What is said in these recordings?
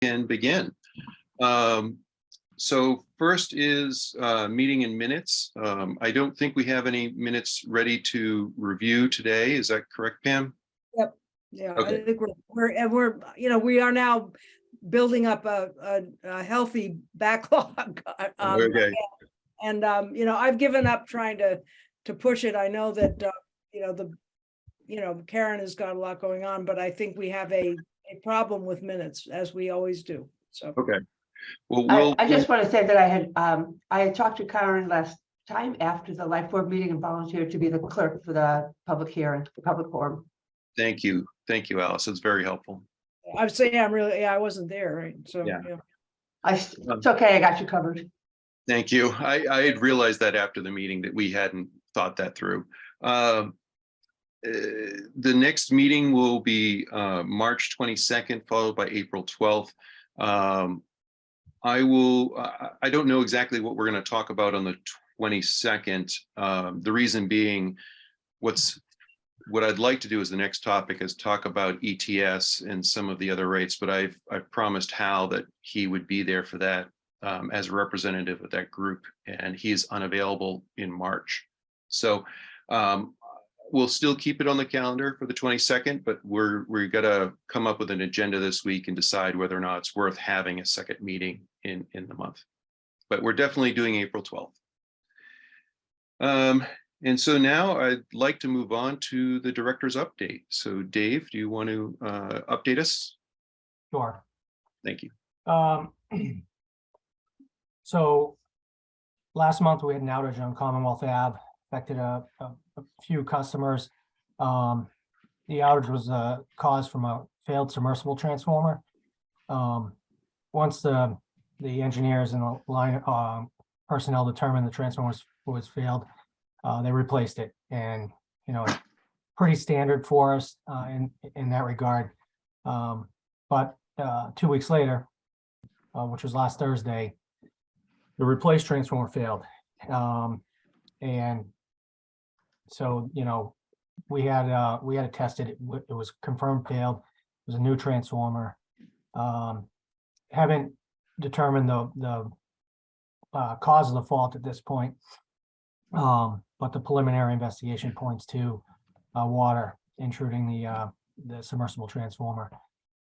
can begin. So first is meeting in minutes. I don't think we have any minutes ready to review today. Is that correct, Pam? Yep. Yeah, Okay. I think we're we are now building up a healthy backlog. Okay. And I've given up trying to push it. I know that Karen has got a lot going on, but I think we have a problem with minutes, as we always do. So Okay. Well, I just want to say that I had talked to Karen last time after the Life Board meeting and volunteered to be the clerk for the public hearing, the public forum. thank you, Alice. It's very helpful. I would say I wasn't there, right? So Yeah. It's okay, I got you covered. Thank you. I had realized that after the meeting that we hadn't thought that through. The next meeting will be March 22nd, followed by April 12th. I don't know exactly what we're going to talk about on the 22nd. The reason being, what I'd like to do as the next topic is talk about ETS and some of the other rates, but I've promised Hal that he would be there for that as a representative of that group, and he is unavailable in March. So we'll still keep it on the calendar for the 22nd, but we're gonna come up with an agenda this week and decide whether or not it's worth having a second meeting in the month. But we're definitely doing April 12th. And so now I'd like to move on to the director's update. So Dave, do you want to update us? Sure. Thank you. So last month we had an outage on Commonwealth Ave, affected a few customers. The outage was caused from a failed submersible transformer. Once the engineers and the line personnel determined the transformer was failed, they replaced it, and it's pretty standard for us in that regard. But 2 weeks later, which was last Thursday, the replaced transformer failed, and so we had to test it. It was confirmed failed. It was a new transformer. Haven't determined the cause of the fault at this point. But the preliminary investigation points to water intruding the submersible transformer.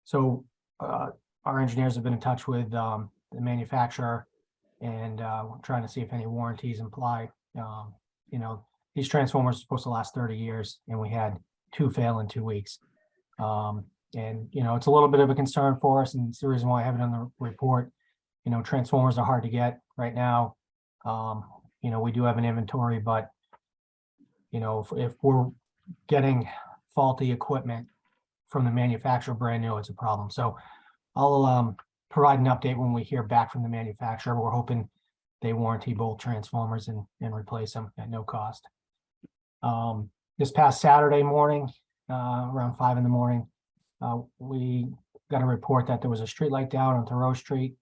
So our engineers have been in touch with the manufacturer, and we're trying to see if any warranties apply. These transformers are supposed to last 30 years, and we had 2 fail in 2 weeks. And it's a little bit of a concern for us, and it's the reason why I have it on the report. Transformers are hard to get right now. We do have an inventory, but if we're getting faulty equipment from the manufacturer brand new, it's a problem. So I'll provide an update when we hear back from the manufacturer. We're hoping they warranty both transformers and replace them at no cost. This past Saturday morning, around 5 in the morning, we got a report that there was a street light down on Thoreau Street.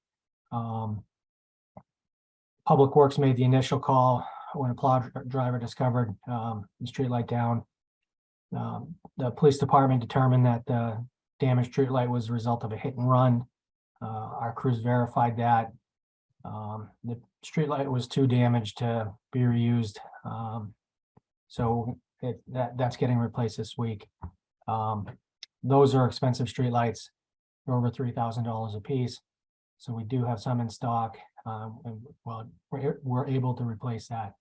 Public Works made the initial call when a plow driver discovered the street light down. The police department determined that the damaged street light was the result of a hit and run. Our crews verified that. The street light was too damaged to be reused. So that's getting replaced this week. Those are expensive street lights. They're over $3,000 a piece. So we do have some in stock. And we're able to replace that.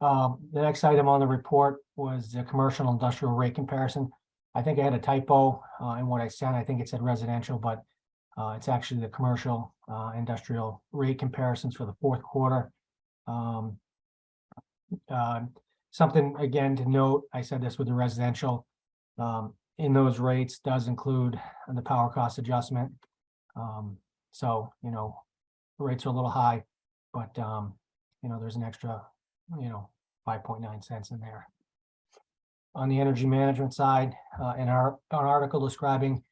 The next item on the report was the commercial industrial rate comparison. I think I had a typo in what I sent. I think it said residential, but it's actually the commercial industrial rate comparisons for the fourth quarter. Something again to note, I said this with the residential, in those rates does include the power cost adjustment. So rates are a little high, but there's an extra 5.9 cents in there. On the energy management side, in an article describing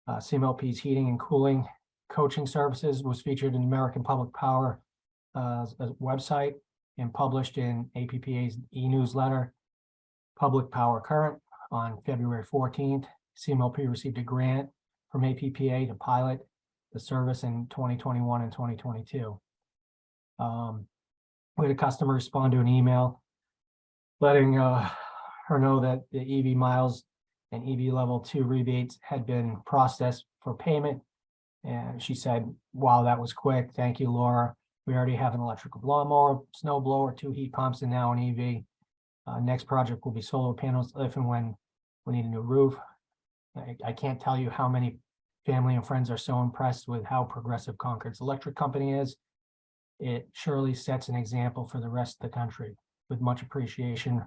CMLP's heating and cooling coaching services was featured in American Public Power website and published in APPA's e-newsletter, Public Power Current, on February 14th. CMLP received a grant from APPA to pilot the service in 2021 and 2022. We had a customer respond to an email letting her know that the EV miles and EV level 2 rebates had been processed for payment. And she said, wow, that was quick. Thank you, Laura. We already have an electrical lawnmower, snow blower, 2 heat pumps, and now an EV. Next project will be solar panels if and when we need a new roof. I can't tell you how many family and friends are so impressed with how progressive Concord's electric company is. It surely sets an example for the rest of the country, with much appreciation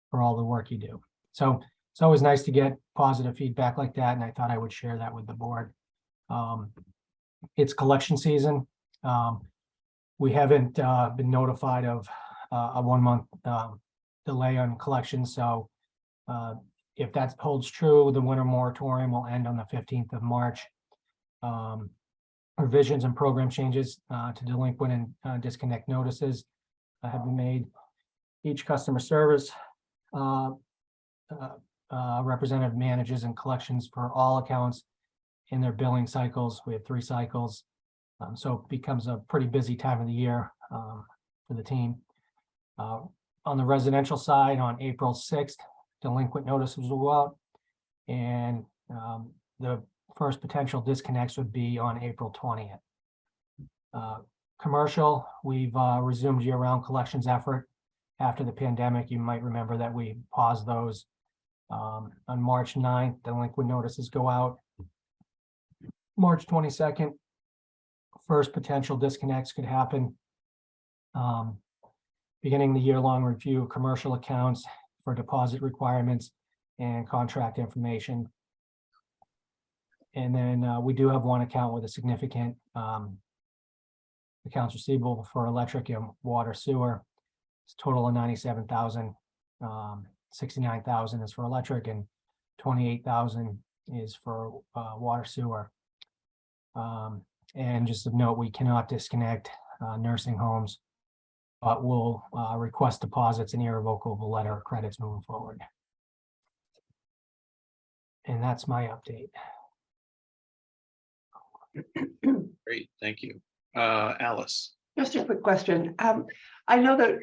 for all the work you do. So it's always nice to get positive feedback like that, and I thought I would share that with the board. It's collection season. We haven't been notified of a 1-month delay on collections. So if that holds true, the winter moratorium will end on the 15th of March. Revisions and program changes to delinquent and disconnect notices have been made. Each customer service representative manages and collections for all accounts in their billing cycles. We have 3 cycles. So it becomes a pretty busy time of the year for the team. On the residential side, on April 6th, delinquent notices will go out. And the first potential disconnects would be on April 20th. Commercial, we've resumed year-round collections effort after the pandemic. You might remember that we paused those. On March 9th, delinquent notices go out. March 22nd, first potential disconnects could happen. Beginning the year-long review of commercial accounts for deposit requirements and contract information. And then we do have one account with a significant accounts receivable for electric and water sewer. It's a total of 97,000. 69,000 is for electric and 28,000 is for water sewer. And just a note, we cannot disconnect nursing homes, but we'll request deposits and irrevocable letter of credits moving forward. And that's my update. Great, thank you. Alice. Just a quick question. I know that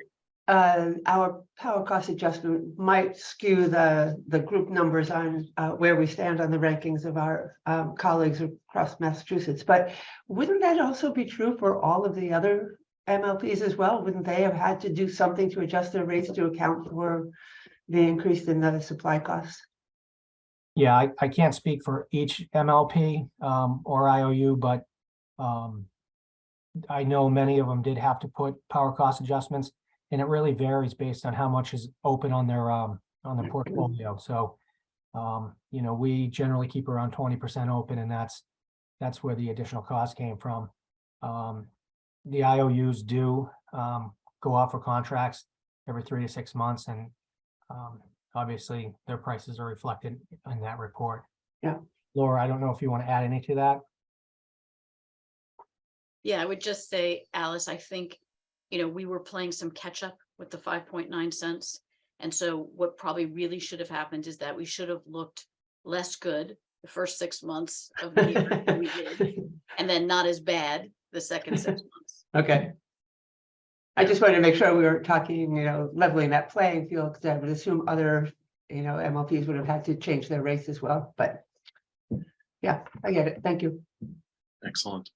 our power cost adjustment might skew the group numbers on where we stand on the rankings of our colleagues across Massachusetts, but wouldn't that also be true for all of the other MLPs as well? Wouldn't they have had to do something to adjust their rates to account for the increase in the supply costs? Yeah, I can't speak for each MLP or IOU, but I know many of them did have to put power cost adjustments, and it really varies based on how much is open on their portfolio. So, you know, we generally keep around 20% open, and that's where the additional cost came from. The IOUs do go out for contracts every 3 to 6 months, and obviously their prices are reflected in that report. Yeah. Laura, I don't know if you want to add any to that. Yeah, I would just say, Alice, I think, you know, we were playing some catch up with the 5.9 cents. And so what probably really should have happened is that we should have looked less good the first 6 months of the year than we did, and then not as bad the second 6 months. Okay. I just wanted to make sure we were talking, you know, leveling that playing field, because I would assume other, you know, MLPs would have had to change their rates as well. But yeah, I get it. Thank you. Excellent.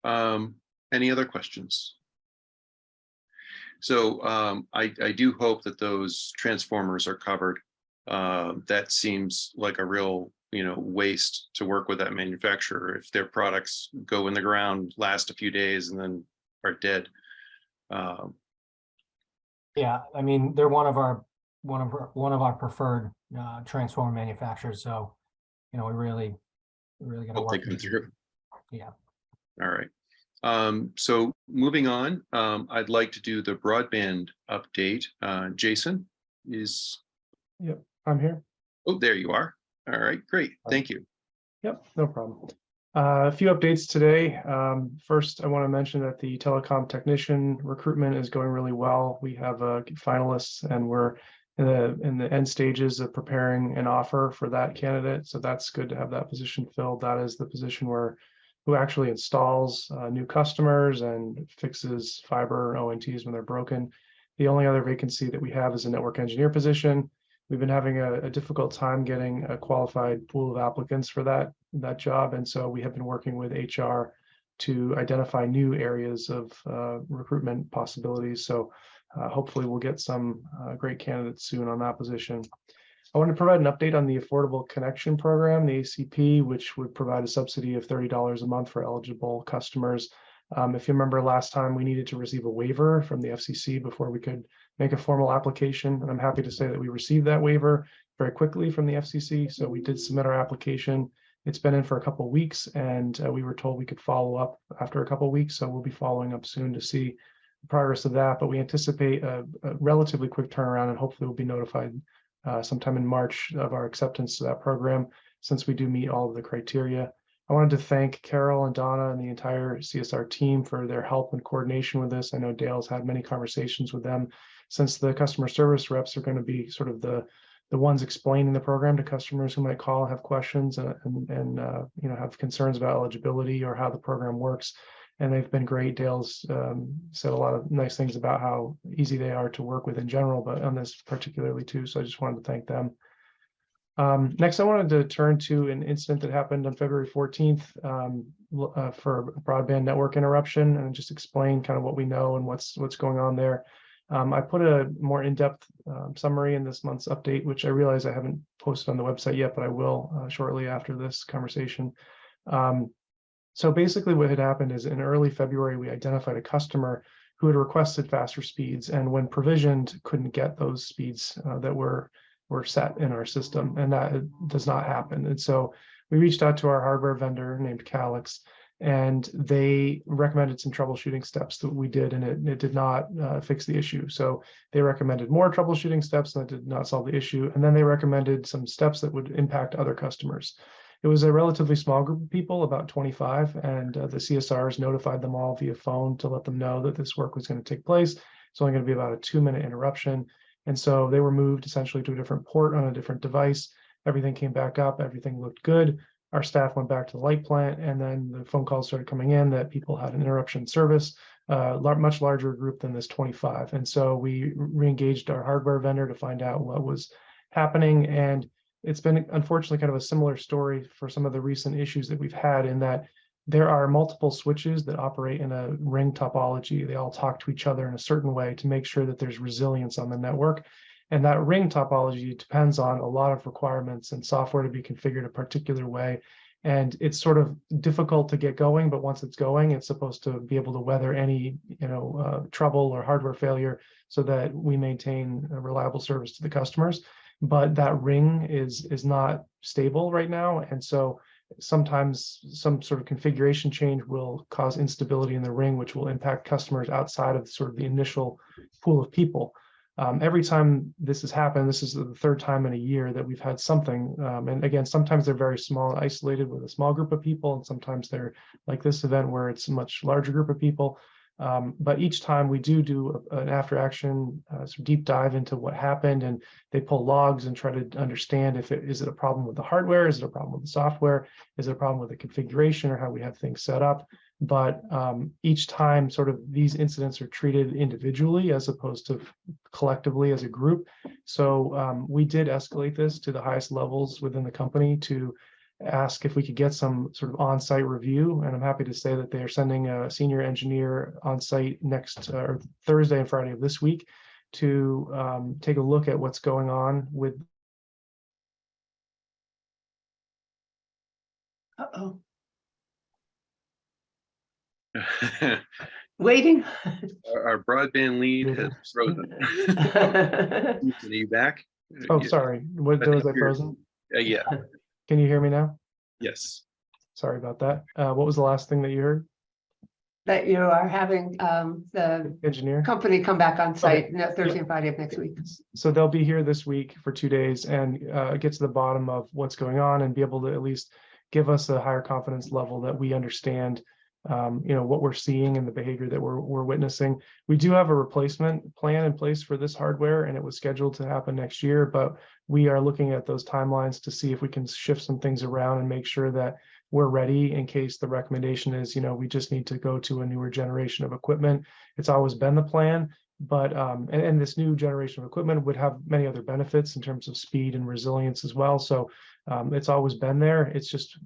Any other questions? So I do hope that those transformers are covered. That seems like a real, you know, waste to work with that manufacturer if their products go in the ground, last a few days, and then are dead. Yeah, I mean, they're one of our preferred transformer manufacturers. So, you know, we really got to Hope they work come through. Yeah. All right. So moving on, I'd like to do the broadband update. Jason is. Yep, I'm here. Oh, there you are. All right, great. Thank you. Yep, no problem. A few updates today. First, I want to mention that the telecom technician recruitment is going really well. We have finalists, and we're in the end stages of preparing an offer for that candidate. So that's good to have that position filled. That is the position we're who actually installs new customers and fixes fiber ONTs when they're broken. The only other vacancy that we have is a network engineer position. We've been having a difficult time getting a qualified pool of applicants for that job. And so we have been working with HR to identify new areas of recruitment possibilities. So hopefully we'll get some great candidates soon on that position. I want to provide an update on the Affordable Connection Program, the ACP, which would provide a subsidy of $30 a month for eligible customers. If you remember last time, we needed to receive a waiver from the FCC before we could make a formal application. And I'm happy to say that we received that waiver very quickly from the FCC. So we did submit our application. It's been in for a couple of weeks, and we were told we could follow up after a couple of weeks. So we'll be following up soon to see the progress of that. But we anticipate a relatively quick turnaround, and hopefully we'll be notified sometime in March of our acceptance to that program, since we do meet all of the criteria. I wanted to thank Carol and Donna and the entire CSR team for their help and coordination with this. I know Dale's had many conversations with them, since the customer service reps are going to be sort of the ones explaining the program to customers who might call and have questions and have concerns about eligibility or how the program works. And they've been great. Dale's said a lot of nice things about how easy they are to work with in general, but on this particularly too. So I just wanted to thank them. Next, I wanted to turn to an incident that happened on February 14th for a broadband network interruption, and just explain kind of what we know and what's going on there. I put a more in-depth summary in this month's update, which I realize I haven't posted on the website yet, but I will shortly after this conversation. So basically what had happened is in early February, we identified a customer who had requested faster speeds, and when provisioned, couldn't get those speeds that were set in our system, and that does not happen. And so we reached out to our hardware vendor named Calix, and they recommended some troubleshooting steps that we did, and it did not fix the issue. So they recommended more troubleshooting steps, and that did not solve the issue. And then they recommended some steps that would impact other customers. It was a relatively small group of people, about 25, and the CSRs notified them all via phone to let them know that this work was going to take place. It's only going to be about a 2-minute interruption. And so they were moved essentially to a different port on a different device. Everything came back up. Everything looked good. Our staff went back to the light plant, and then the phone calls started coming in that people had an interruption service, much larger group than this 25. And so we re-engaged our hardware vendor to find out what was happening. And it's been unfortunately kind of a similar story for some of the recent issues that we've had, in that there are multiple switches that operate in a ring topology. They all talk to each other in a certain way to make sure that there's resilience on the network. And that ring topology depends on a lot of requirements and software to be configured a particular way. And it's sort of difficult to get going, but once it's going, it's supposed to be able to weather any trouble or hardware failure so that we maintain a reliable service to the customers. But that ring is not stable right now. And so sometimes some sort of configuration change will cause instability in the ring, which will impact customers outside of sort of the initial pool of people. Every time this has happened, this is the third time in a year that we've had something. And again, sometimes they're very small and isolated with a small group of people, and sometimes they're like this event where it's a much larger group of people. But each time we do an after action sort of deep dive into what happened, and they pull logs and try to understand if is it a problem with the hardware, is it a problem with the software, is it a problem with the configuration or how we have things set up. But each time sort of these incidents are treated individually as opposed to collectively as a group. So we did escalate this to the highest levels within the company to ask if we could get some sort of on-site review. And I'm happy to say that they are sending a senior engineer on site next Thursday and Friday of this week to take a look at what's going on with. Uh-oh. Waiting. Our broadband lead has frozen. Are you back? Oh, Yeah. sorry. Was I frozen? Yeah. Can you hear me now? Yes. Sorry about that. What was the last thing that you heard? That you are having the Engineer? company come back on site Okay. Thursday and Friday of next week. So they'll be here this week for 2 days and get to the bottom of what's going on and be able to at least give us a higher confidence level that we understand what we're seeing and the behavior that we're witnessing. We do have a replacement plan in place for this hardware, and it was scheduled to happen next year, but we are looking at those timelines to see if we can shift some things around and make sure that we're ready in case the recommendation is, we just need to go to a newer generation of equipment. It's always been the plan, but and this new generation of equipment would have many other benefits in terms of speed and resilience as well. So it's always been there. It's just,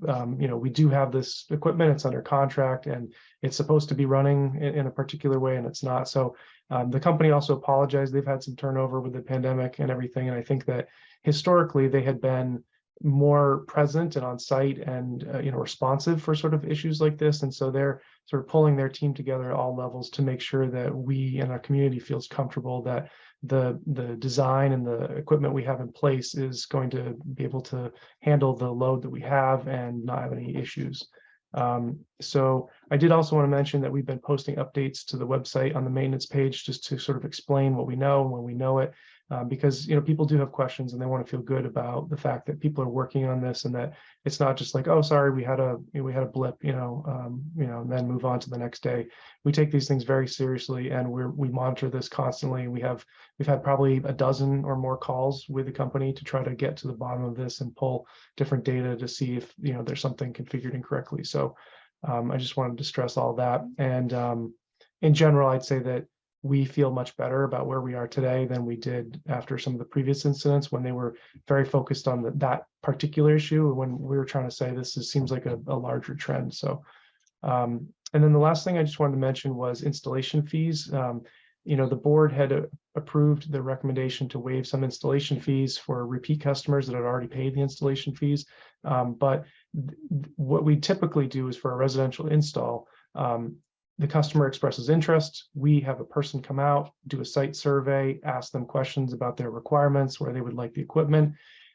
we do have this equipment, it's under contract, and it's supposed to be running in a particular way, and it's not. So the company also apologized. They've had some turnover with the pandemic and everything. And I think that historically they had been more present and on site and, responsive for sort of issues like this. And so they're sort of pulling their team together at all levels to make sure that we and our community feels comfortable that the design and the equipment we have in place is going to be able to handle the load that we have and not have any issues. So I did also want to mention that we've been posting updates to the website on the maintenance page just to sort of explain what we know when we know it, because people do have questions and they want to feel good about the fact that people are working on this and that it's not just like, oh, sorry, we had a blip, and then move on to the next day. We take these things very seriously and we monitor this constantly. We've had probably a dozen or more calls with the company to try to get to the bottom of this and pull different data to see if there's something configured incorrectly. So I just wanted to stress all that. And in general, I'd say that we feel much better about where we are today than we did after some of the previous incidents when they were very focused on that particular issue, when we were trying to say seems like a larger trend. So and then the last thing I just wanted to mention was installation fees. The board had approved the recommendation to waive some installation fees for repeat customers that had already paid the installation fees. But what we typically do is for a residential install, the customer expresses interest. We have a person come out, do a site survey, ask them questions about their requirements, where they would like the equipment.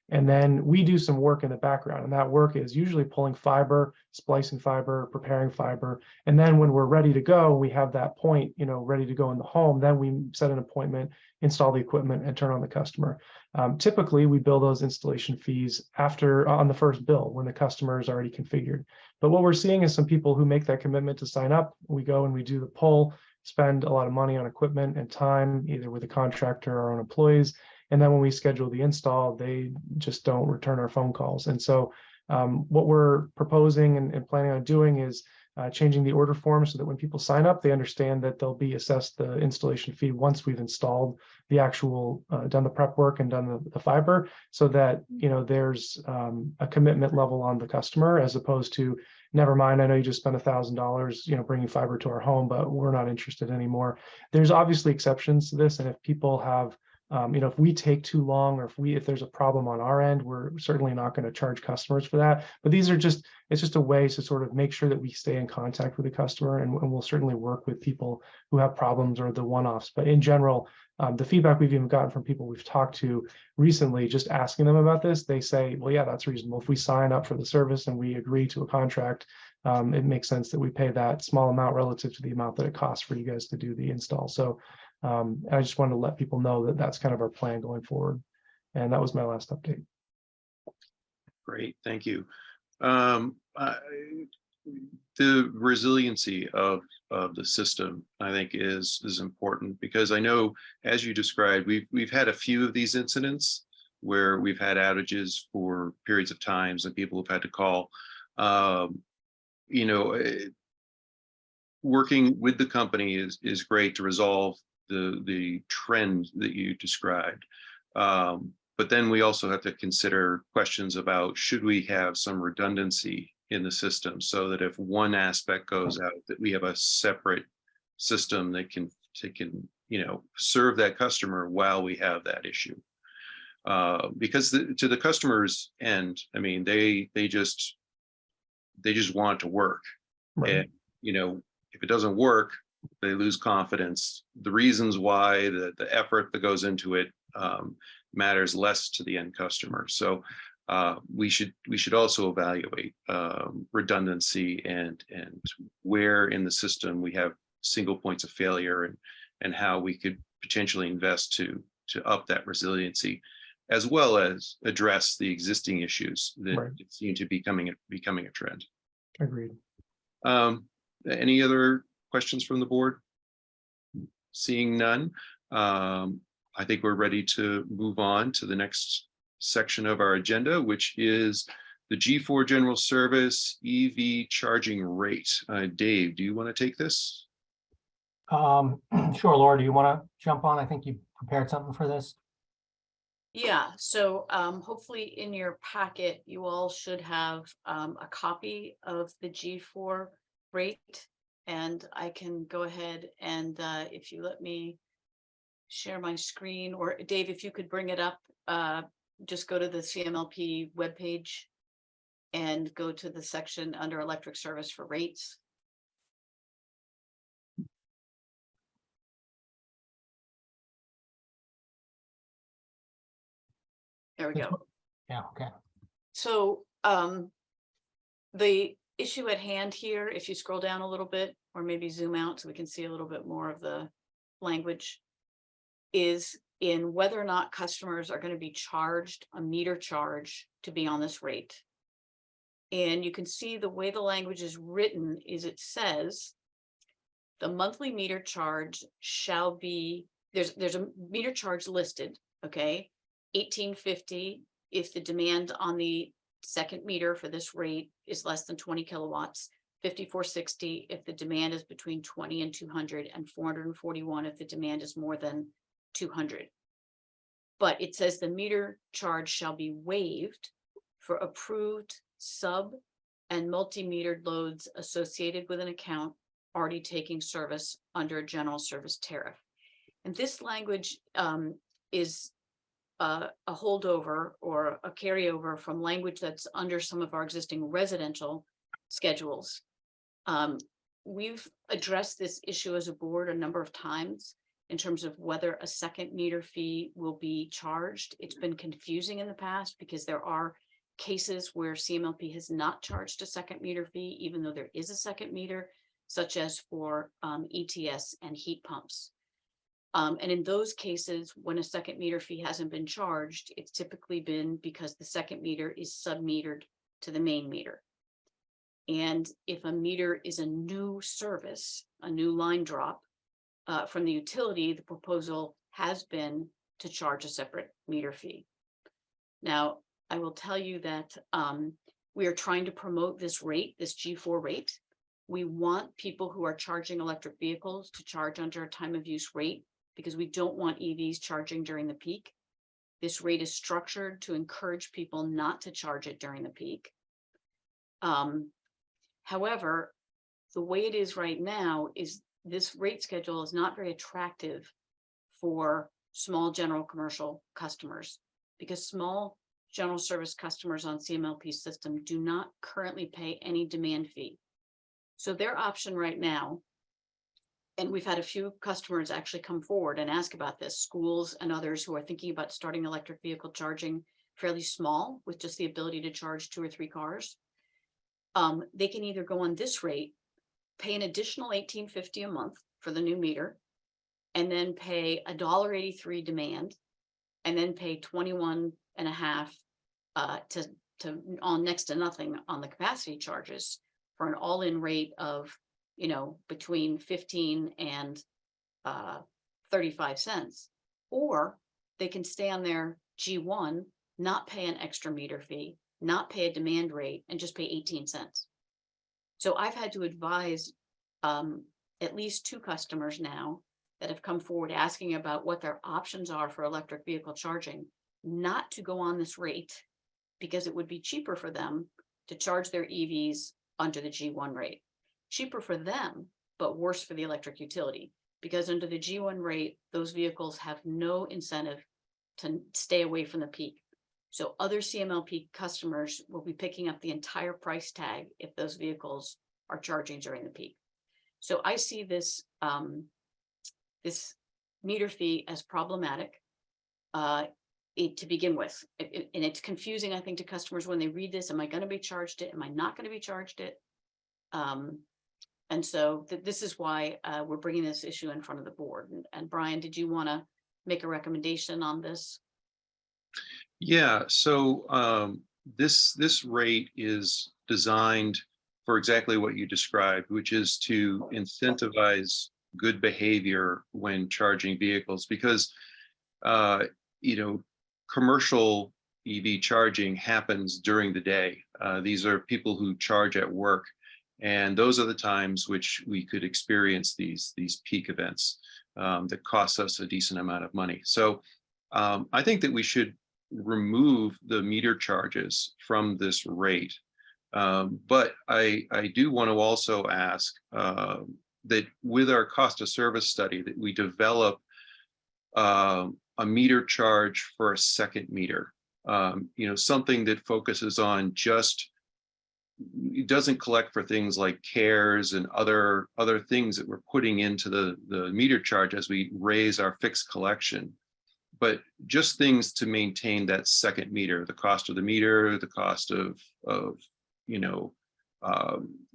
And then we do some work in the background. And that work is usually pulling fiber, splicing fiber, preparing fiber. And then when we're ready to go, we have that point, ready to go in the home, then we set an appointment, install the equipment, and turn on the customer. Typically, we bill those installation fees on the first bill when the customer is already configured. But what we're seeing is some people who make that commitment to sign up. We go and we do the pull, spend a lot of money on equipment and time, either with a contractor or our own employees. And then when we schedule the install, they just don't return our phone calls. And so what we're proposing and planning on doing is changing the order form so that when people sign up, they understand that they'll be assessed the installation fee once we've installed the actual, done the prep work and done the fiber, so that, there's a commitment level on the customer, as opposed to, never mind, I know you just spent $1,000, bringing fiber to our home, but we're not interested anymore. There's obviously exceptions to this. And if people have, if we take too long, or if there's a problem on our end, we're certainly not going to charge customers for that. But it's just a way to sort of make sure that we stay in contact with the customer, and we'll certainly work with people who have problems or the one-offs. But in general, the feedback we've even gotten from people we've talked to recently, just asking them about this, they say, well, yeah, that's reasonable. If we sign up for the service and we agree to a contract, it makes sense that we pay that small amount relative to the amount that it costs for you guys to do the install. So I just wanted to let people know that that's kind of our plan going forward. And that was my last update. Great, thank you. The resiliency of the system, I think, is important, because I know, as you described, we've had a few of these incidents where we've had outages for periods of times and people have had to call. Working with the company is great to resolve the trend that you described. But then we also have to consider questions about, should we have some redundancy in the system, so that if one aspect goes out, that we have a separate system that can serve that customer while we have that issue. Because to the customer's end, I mean, they just want it to work. Right. And if it doesn't work, they lose confidence. The reasons why, the effort that goes into it matters less to the end customer. So we should also evaluate redundancy and where in the system we have single points of failure, and how we could potentially invest to up that resiliency, as well as address the existing issues that right. seem to be becoming a trend. Agreed. Any other questions from the board? Seeing none, I think we're ready to move on to the next section of our agenda, which is the G4 general service EV charging rate. Dave, do you want to take this? Sure, Laura, do you want to jump on? I think you prepared something for this. Yeah, so hopefully in your packet, you all should have a copy of the G4 rate. And I can go ahead and if you let me share my screen, or Dave, if you could bring it up, just go to the CMLP webpage and go to the section under electric service for rates. There we go. Yeah, okay. So the issue at hand here, if you scroll down a little bit, or maybe zoom out so we can see a little bit more of the language, is in whether or not customers are going to be charged a meter charge to be on this rate. And you can see the way the language is written is it says the monthly meter charge shall be, there's a meter charge listed, okay? $18.50 if the demand on the second meter for this rate is less than 20 kilowatts, $54.60 if the demand is between 20 and 200, and $441 if the demand is more than 200. But it says the meter charge shall be waived for approved sub and multi-metered loads associated with an account already taking service under a general service tariff. And this language is a holdover or a carryover from language that's under some of our existing residential schedules. We've addressed this issue as a board a number of times in terms of whether a second meter fee will be charged. It's been confusing in the past because there are cases where CMLP has not charged a second meter fee, even though there is a second meter, such as for ETS and heat pumps. And in those cases, when a second meter fee hasn't been charged, it's typically been because the second meter is sub-metered to the main meter. And if a meter is a new service, a new line drop from the utility, the proposal has been to charge a separate meter fee. Now, I will tell you that we are trying to promote this rate, this G4 rate. We want people who are charging electric vehicles to charge under a time of use rate, because we don't want EVs charging during the peak. This rate is structured to encourage people not to charge it during the peak. However, the way it is right now is this rate schedule is not very attractive for small general commercial customers, because small general service customers on CMLP system do not currently pay any demand fee. So their option right now, and we've had a few customers actually come forward and ask about this, schools and others who are thinking about starting electric vehicle charging fairly small with just the ability to charge 2 or 3 cars. They can either go on this rate, pay an additional $18.50 a month for the new meter, and then pay $1.83 demand, and then pay 21.5 to on next to nothing on the capacity charges for an all-in rate of, you know, between 15 and 35 cents. Or they can stay on their G1, not pay an extra meter fee, not pay a demand rate, and just pay 18 cents. So I've had to advise at least 2 customers now that have come forward asking about what their options are for electric vehicle charging, not to go on this rate, because it would be cheaper for them to charge their EVs under the G1 rate. Cheaper for them, but worse for the electric utility, because under the G1 rate, those vehicles have no incentive to stay away from the peak. So other CMLP customers will be picking up the entire price tag if those vehicles are charging during the peak. So I see this, this meter fee as problematic to begin with. And it's confusing, I think, to customers when they read this. Am I going to be charged it? Am I not going to be charged it? And so this is why we're bringing this issue in front of the board. And Brian, did you want to make a recommendation on this? Yeah, so this rate is designed for exactly what you described, which is to incentivize good behavior when charging vehicles, because you know, commercial EV charging happens during the day. These are people who charge at work, and those are the times which we could experience these peak events that cost us a decent amount of money. So I think that we should remove the meter charges from this rate. But I do want to also ask that with our cost of service study, that we develop a meter charge for a second meter. Something that focuses on just, it doesn't collect for things like cares and other things that we're putting into the meter charge as we raise our fixed collection, but just things to maintain that second meter, the cost of the meter, the cost of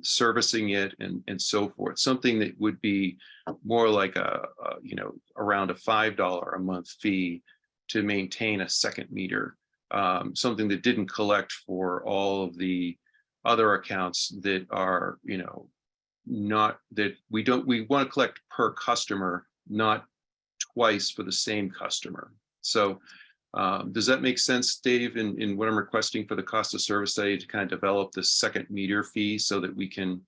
servicing it, and so forth. Something that would be more like around a $5 a month fee to maintain a second meter. Something that didn't collect for all of the other accounts that are, not that we want to collect per customer, not twice for the same customer. So does that make sense, Dave, in what I'm requesting for the cost of service study, to kind of develop the second meter fee so that we can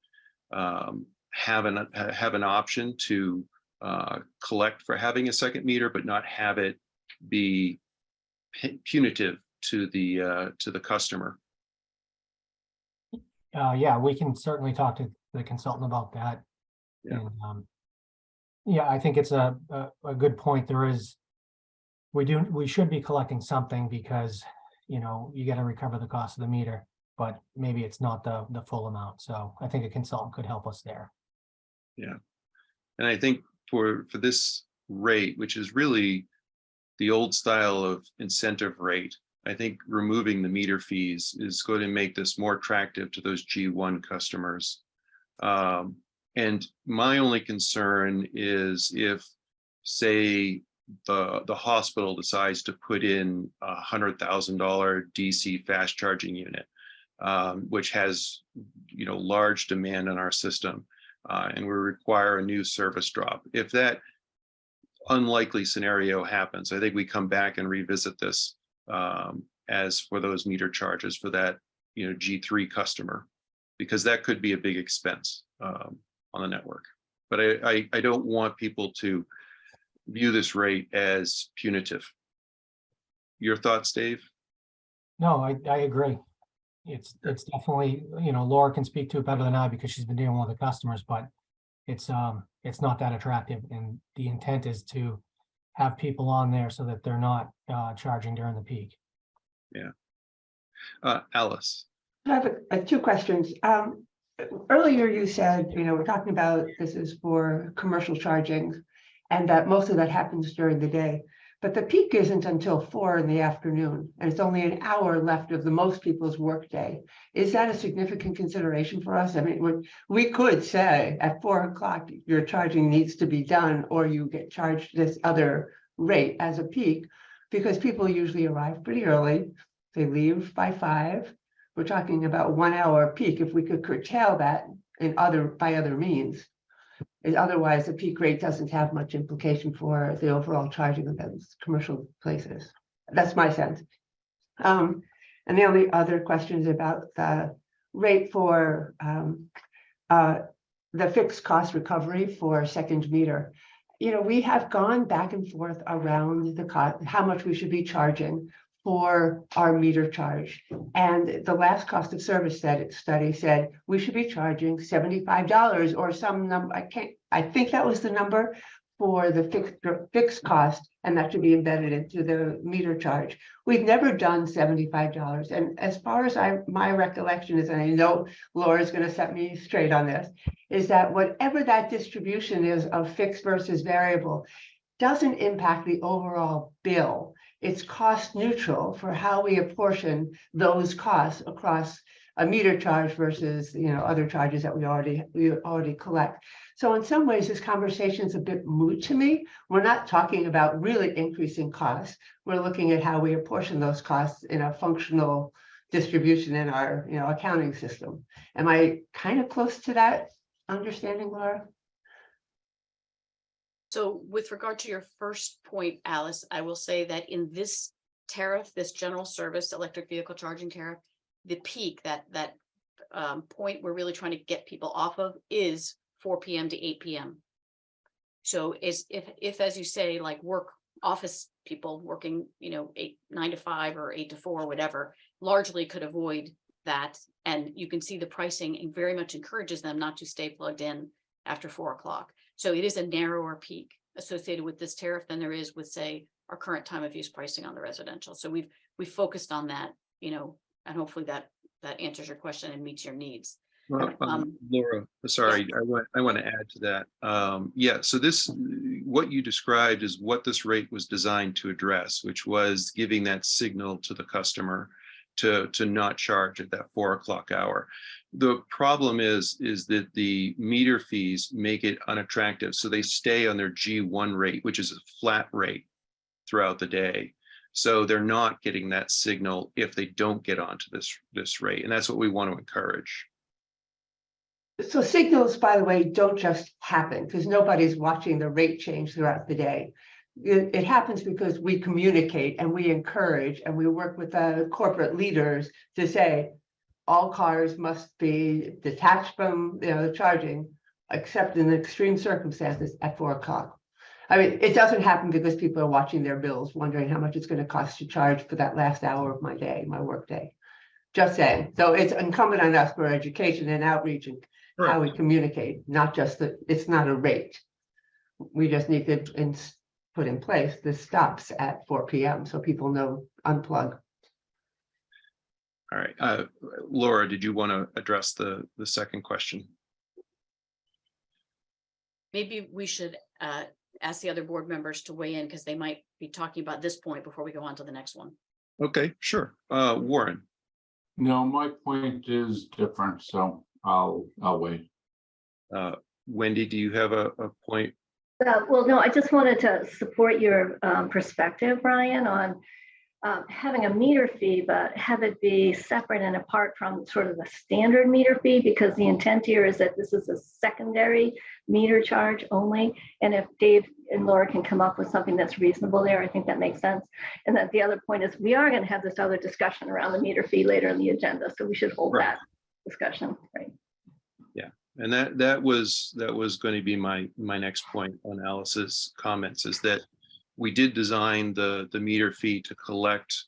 have an option to collect for having a second meter, but not have it be punitive to the customer? Yeah, we can certainly talk to the consultant about that. Yeah. And, yeah, I think it's a good point. We should be collecting something because, you got to recover the cost of the meter, but maybe it's not the full amount. So I think a consultant could help us there. Yeah. And I think for this rate, which is really the old style of incentive rate, I think removing the meter fees is going to make this more attractive to those G1 customers. And my only concern is if, say, the hospital decides to put in a $100,000 DC fast charging unit, which has large demand on our system, and we require a new service drop. If that unlikely scenario happens, I think we come back and revisit this as for those meter charges for that G3 customer, because that could be a big expense on the network. But I don't want people to view this rate as punitive. Your thoughts, Dave? No, I agree. It's definitely, Laura can speak to it better than I because she's been dealing with the customers, but it's not that attractive. And the intent is to have people on there so that they're not charging during the peak. Yeah. Alice. I have two questions. Earlier you said, we're talking about this is for commercial charging and that most of that happens during the day, but the peak isn't until 4 p.m, and it's only an hour left of the most people's workday. Is that a significant consideration for us? I mean, we could say at 4 o'clock, your charging needs to be done, or you get charged this other rate as a peak, because people usually arrive pretty early. They leave by 5. We're talking about 1 hour peak. If we could curtail that by other means, otherwise the peak rate doesn't have much implication for the overall charging of those commercial places. That's my sense. And the only other questions about the rate for the fixed cost recovery for second meter. We have gone back and forth around the cost, how much we should be charging for our meter charge. And the last cost of service study said we should be charging $75 or some number. I think that was the number for the fixed cost, and that should be embedded into the meter charge. We've never done $75. And as far as my recollection is, and I know Laura's going to set me straight on this, is that whatever that distribution is of fixed versus variable doesn't impact the overall bill. It's cost neutral for how we apportion those costs across a meter charge versus other charges that we already collect. So in some ways, this conversation is a bit moot to me. We're not talking about really increasing costs. We're looking at how we apportion those costs in a functional distribution in our accounting system. Am I kind of close to that understanding, Laura? So with regard to your first point, Alice, I will say that in this tariff, this general service electric vehicle charging tariff, the peak, that point we're really trying to get people off of is 4 p.m. to 8 p.m. So if, as you say, like office people working, 9 to 5 or 8 to 4, whatever, largely could avoid that. And you can see the pricing and very much encourages them not to stay plugged in after 4 o'clock. So it is a narrower peak associated with this tariff than there is with, say, our current time of use pricing on the residential. So we've focused on that, and hopefully that answers your question and meets your needs. Well, Laura, sorry, I want to add to that. Yeah, so what you described is what this rate was designed to address, which was giving that signal to the customer to not charge at that 4 o'clock hour. The problem is that the meter fees make it unattractive. So they stay on their G1 rate, which is a flat rate throughout the day. So they're not getting that signal if they don't get onto this rate. And that's what we want to encourage. So signals, by the way, don't just happen because nobody's watching the rate change throughout the day. It happens because we communicate and we encourage and we work with the corporate leaders to say all cars must be detached from the charging, except in extreme circumstances at 4 o'clock. I mean, it doesn't happen because people are watching their bills, wondering how much it's going to cost to charge for that last hour of my day, my work day. Just saying. So it's incumbent on us for education and outreach and how we communicate, not just that it's not a rate. We just need to put in place this stops at 4 p.m. so people know unplug. All right, Laura, did you want to address the second question? Maybe we should ask the other board members to weigh in because they might be talking about this point before we go on to the next one. Okay, sure. Warren. No, my point is different, so I'll wait. Wendy, do you have a point? Well, no, I just wanted to support your perspective, Brian, on having a meter fee, but have it be separate and apart from sort of the standard meter fee, because the intent here is that this is a secondary meter charge only. And if Dave and Laura can come up with something that's reasonable there, I think that makes sense. And then the other point is we are going to have this other discussion around the meter fee later in the agenda. So we should hold that discussion, right? Yeah, and that was going to be my next point on Alice's comments, is that we did design the meter fee to collect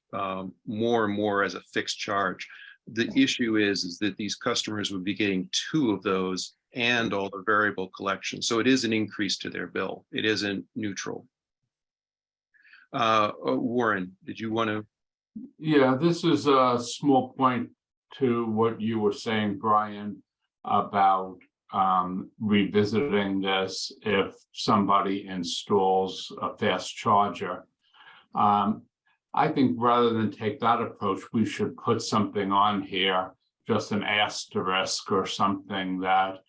more and more as a fixed charge. The issue is that these customers would be getting 2 of those and all the variable collection. So it is an increase to their bill. It isn't neutral. Warren, did you want to? Yeah, this is a small point to what you were saying, Brian, about revisiting this if somebody installs a fast charger. I think rather than take that approach, we should put something on here, just an asterisk or something that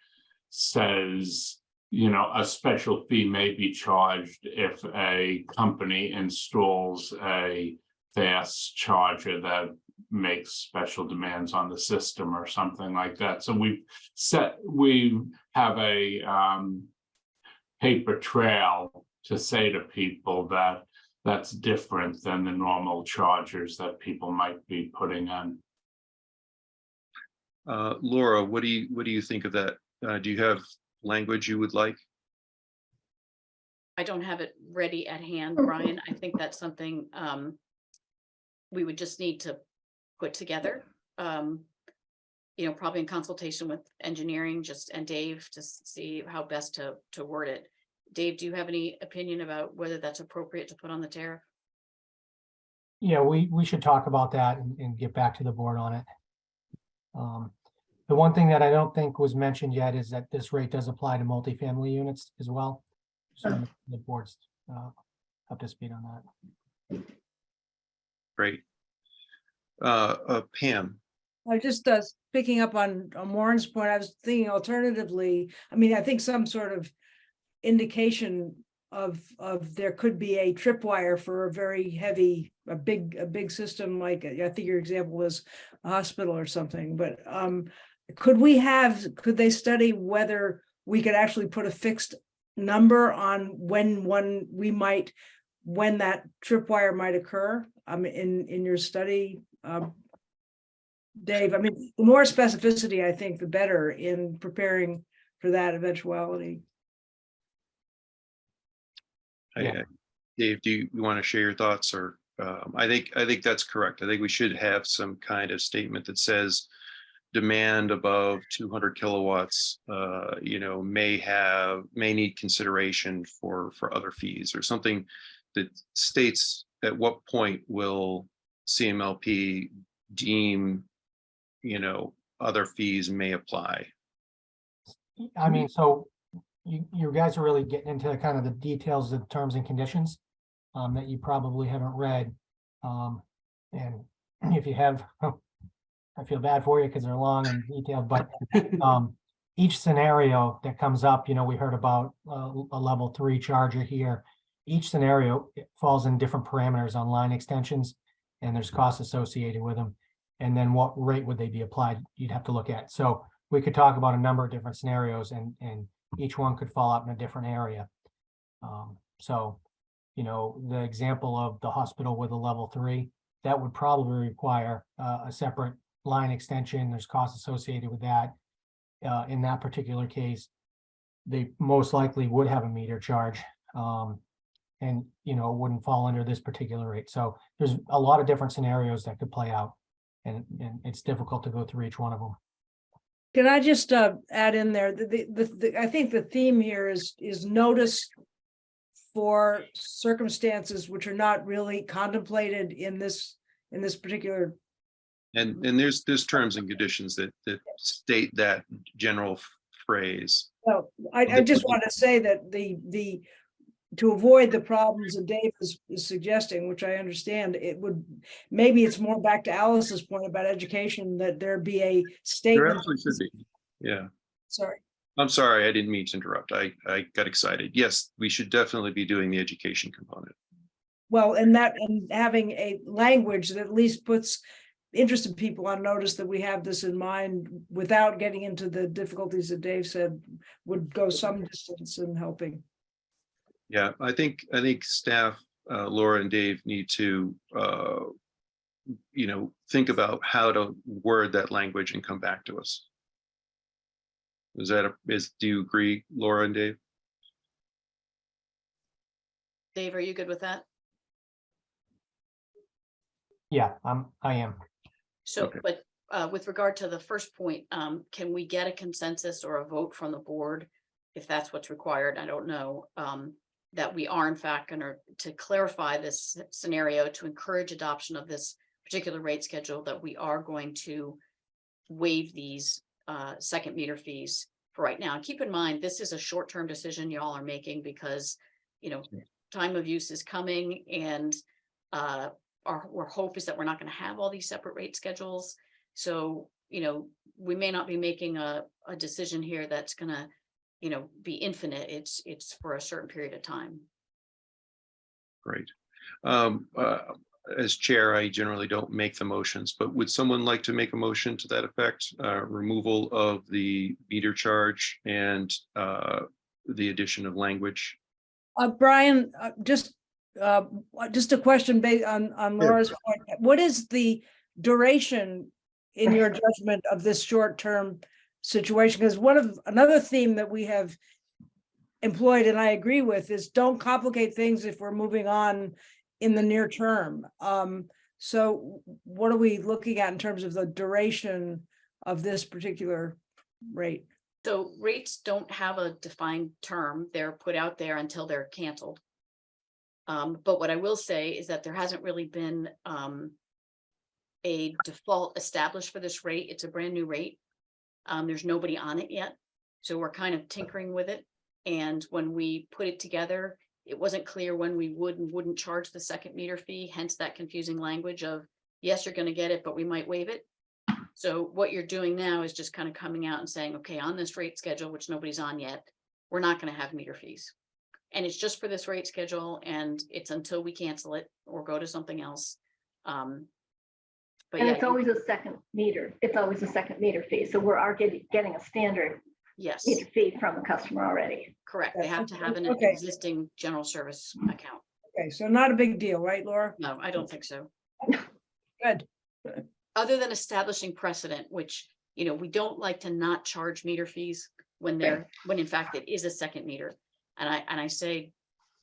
says, a special fee may be charged if a company installs a fast charger that makes special demands on the system or something like that. So we have a paper trail to say to people that that's different than the normal chargers that people might be putting on. Laura, what do you think of that? Do you have language you would like? I don't have it ready at hand, Brian. I think that's something we would just need to put together, probably in consultation with engineering and Dave to see how best to word it. Dave, do you have any opinion about whether that's appropriate to put on the tariff? Yeah, we should talk about that and get back to the board on it. The one thing that I don't think was mentioned yet is that this rate does apply to multifamily units as well. So the board's up to speed on that. Great. Pam. I just picking up on Warren's point, I was thinking alternatively, I think some sort of indication of there could be a tripwire for a very heavy, a big system, like I think your example was a hospital or something, but could they study whether we could actually put a fixed number on when that tripwire might occur? in your study, Dave? I mean, the more specificity, I think, the better in preparing for that eventuality. Yeah. Dave, do you want to share your thoughts, or I think that's correct. I think we should have some kind of statement that says demand above 200 kilowatts, may need consideration for other fees, or something that states at what point will CMLP deem, other fees may apply. I mean, so you guys are really getting into kind of the details of terms and conditions that you probably haven't read. And if you have, I feel bad for you because they're long and detailed, but each scenario that comes up, we heard about a level 3 charger here. Each scenario falls in different parameters on line extensions, and there's costs associated with them. And then what rate would they be applied? You'd have to look at. So we could talk about a number of different scenarios, and each one could fall out in a different area. So, the example of the hospital with a level 3, that would probably require a separate line extension. There's costs associated with that. In that particular case, they most likely would have a meter charge, and wouldn't fall under this particular rate. So there's a lot of different scenarios that could play out, and it's difficult to go through each one of them. Can I just add in there, I think the theme here is notice for circumstances which are not really contemplated in this particular. And there's terms and conditions that state that general phrase. So I just want to say that to avoid the problems that Dave is suggesting, which I understand, maybe it's more back to Alice's point about education, that there be a There statement. absolutely should be. Yeah. Sorry. I'm sorry, I didn't mean to interrupt. I got excited. Yes, we should definitely be doing the education component. Well, and having a language that at least puts interested people on notice that we have this in mind, without getting into the difficulties that Dave said, would go some distance in helping. Yeah, I think staff, Laura and Dave, need to think about how to word that language and come back to us. Do you agree, Laura and Dave? Dave, are you good with that? Yeah, I am. So, Okay. but with regard to the first point, can we get a consensus or a vote from the board, if that's what's required? I don't know, that we are in fact going to clarify this scenario to encourage adoption of this particular rate schedule, that we are going to waive these second meter fees for right now. And keep in mind, this is a short-term decision y'all are making, because time of use is coming, and our hope is that we're not going to have all these separate rate schedules. So we may not be making a decision here that's going to be infinite. It's for a certain period of time. Great. As chair, I generally don't make the motions, but would someone like to make a motion to that effect? Removal of the meter charge and the addition of language. Brian, just a question based on Laura's point. What is the duration, in your judgment, of this short-term situation? Because another theme that we have employed, and I agree with, is don't complicate things if we're moving on in the near term. So what are we looking at in terms of the duration of this particular rate? So rates don't have a defined term. They're put out there until they're canceled. But what I will say is that there hasn't really been a default established for this rate. It's a brand new rate. There's nobody on it yet. So we're kind of tinkering with it. And when we put it together, it wasn't clear when we would and wouldn't charge the second meter fee, hence that confusing language of, yes, you're going to get it, but we might waive it. So what you're doing now is just kind of coming out and saying, okay, on this rate schedule, which nobody's on yet, we're not going to have meter fees. And it's just for this rate schedule, and it's until we cancel it or go to something else. But And yeah, it's always a second meter. It's always a second meter fee. So we're getting a standard yes, meter fee from the customer already. correct. They have to have an Okay. existing general service account. Okay, so not a big deal, right, Laura? No, I don't think so. Good. Other than establishing precedent, which, we don't like to not charge meter fees when when in fact it is a second meter. And I say,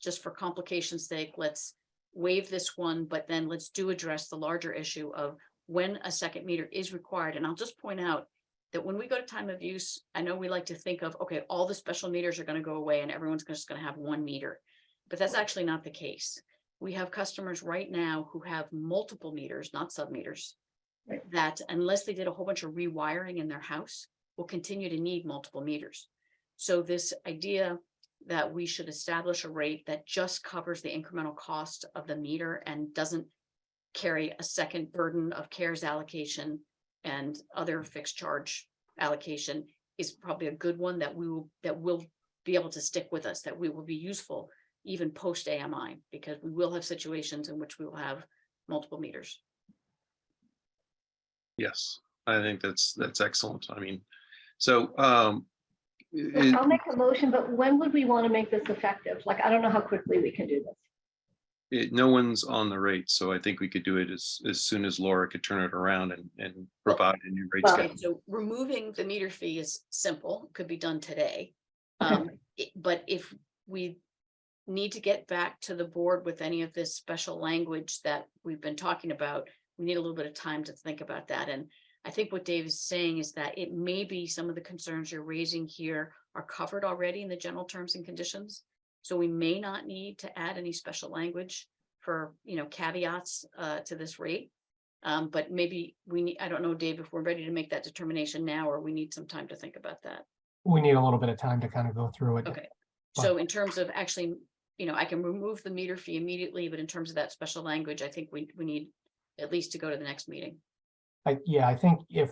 just for complication's sake, let's waive this one, but then let's do address the larger issue of when a second meter is required. And I'll just point out that when we go to time of use, I know we like to think of, okay, all the special meters are going to go away and everyone's just going to have one meter, but that's actually not the case. We have customers right now who have multiple meters, not sub meters, that unless they did a whole bunch of rewiring in their house, will continue to need multiple meters. So this idea that we should establish a rate that just covers the incremental cost of the meter and doesn't carry a second burden of CARES allocation and other fixed charge allocation is probably a good one that will be able to stick with us, that we will be useful even post AMI, because we will have situations in which we will have multiple meters. Yes, I think that's excellent. I mean, so I'll make a motion, but when would we want to make this effective? Like, I don't know how quickly we can do this. no one's on the rate, so I think we could do it as soon as Laura could turn it around and provide a new rate Well, schedule. So removing the meter fee is simple, could be done today. Okay. But if we need to get back to the board with any of this special language that we've been talking about, we need a little bit of time to think about that. And I think what Dave is saying is that it may be some of the concerns you're raising here are covered already in the general terms and conditions. So we may not need to add any special language for, caveats to this rate. But maybe we need, I don't know, Dave, if we're ready to make that determination now, or we need some time to think about that. We need a little bit of time to kind of go through it. Okay. So in terms of actually, I can remove the meter fee immediately, but in terms of that special language, I think we need at least to go to the next meeting. Yeah, I think if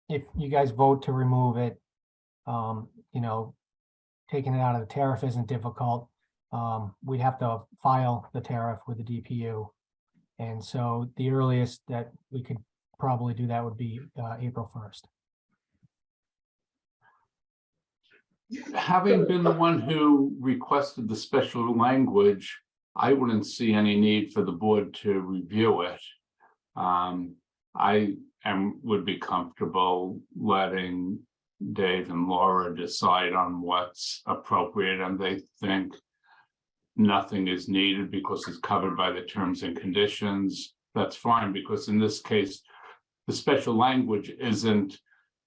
you guys vote to remove it, taking it out of the tariff isn't difficult. We'd have to file the tariff with the DPU. And so the earliest that we could probably do that would be April 1st. Having been the one who requested the special language, I wouldn't see any need for the board to review it. I would be comfortable letting Dave and Laura decide on what's appropriate, and they think nothing is needed because it's covered by the terms and conditions. That's fine, because in this case, the special language isn't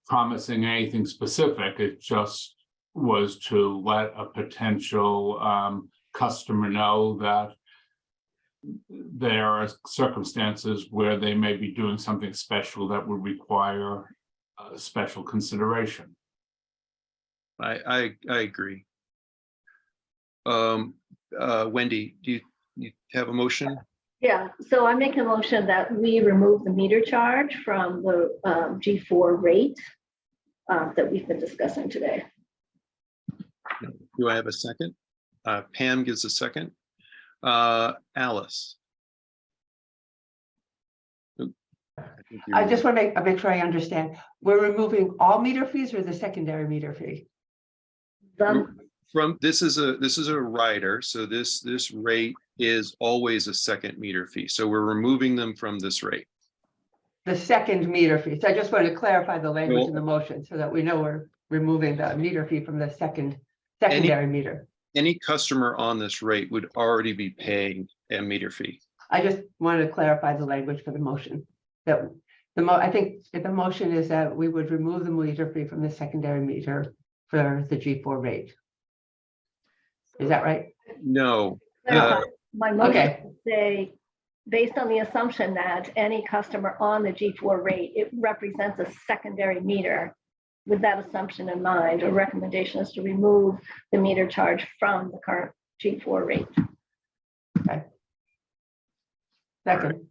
promising anything specific. It just was to let a potential customer know that there are circumstances where they may be doing something special that would require special consideration. I agree. Wendy, do you have a motion? Yeah, so I make a motion that we remove the meter charge from the G4 rate that we've been discussing today. Do I have a second? Pam gives a second. Alice. I just want to make sure I understand. We're removing all meter fees or the secondary meter fee? From this is a rider, so this rate is always a second meter fee. So we're removing them from this rate. The second meter fee. So I just want to clarify the language in the motion so that we know we're removing the meter fee from the secondary meter. Any customer on this rate would already be paying a meter fee. I just wanted to clarify the language for the motion. That I think if the motion is that we would remove the meter fee from the secondary meter for the G4 rate. Is that right? No. My motion Okay. would say, based on the assumption that any customer on the G4 rate, it represents a secondary meter. With that assumption in mind, a recommendation is to remove the meter charge from the current G4 rate. Okay. Second.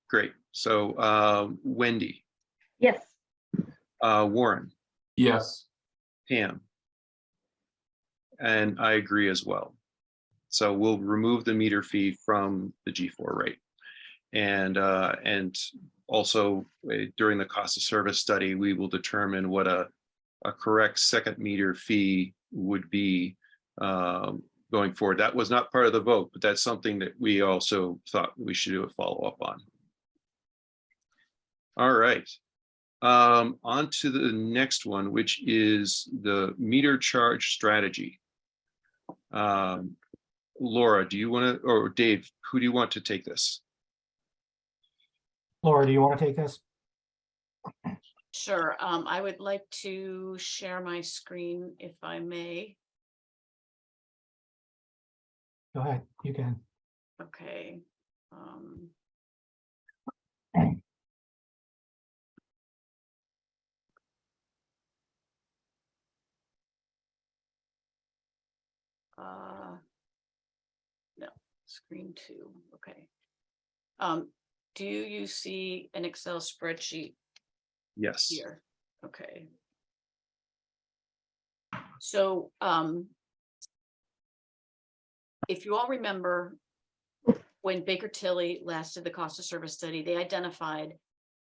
Great. So Wendy, Yes. Warren, Yes. Pam. And I agree as well. So we'll remove the meter fee from the G4 rate. And also during the cost of service study, we will determine what a correct second meter fee would be going forward. That was not part of the vote, but that's something that we also thought we should do a follow-up on. All right. On to the next one, which is the meter charge strategy. Laura, do you want to, or Dave, who do you want to take this? Laura, do you want to take this? Sure. I would like to share my screen if I may. Go ahead, you can. Okay. No, screen 2. Okay. Do you see an Excel spreadsheet Yes. here? Okay. So, if you all remember, when Baker Tilly last did the cost of service study, they identified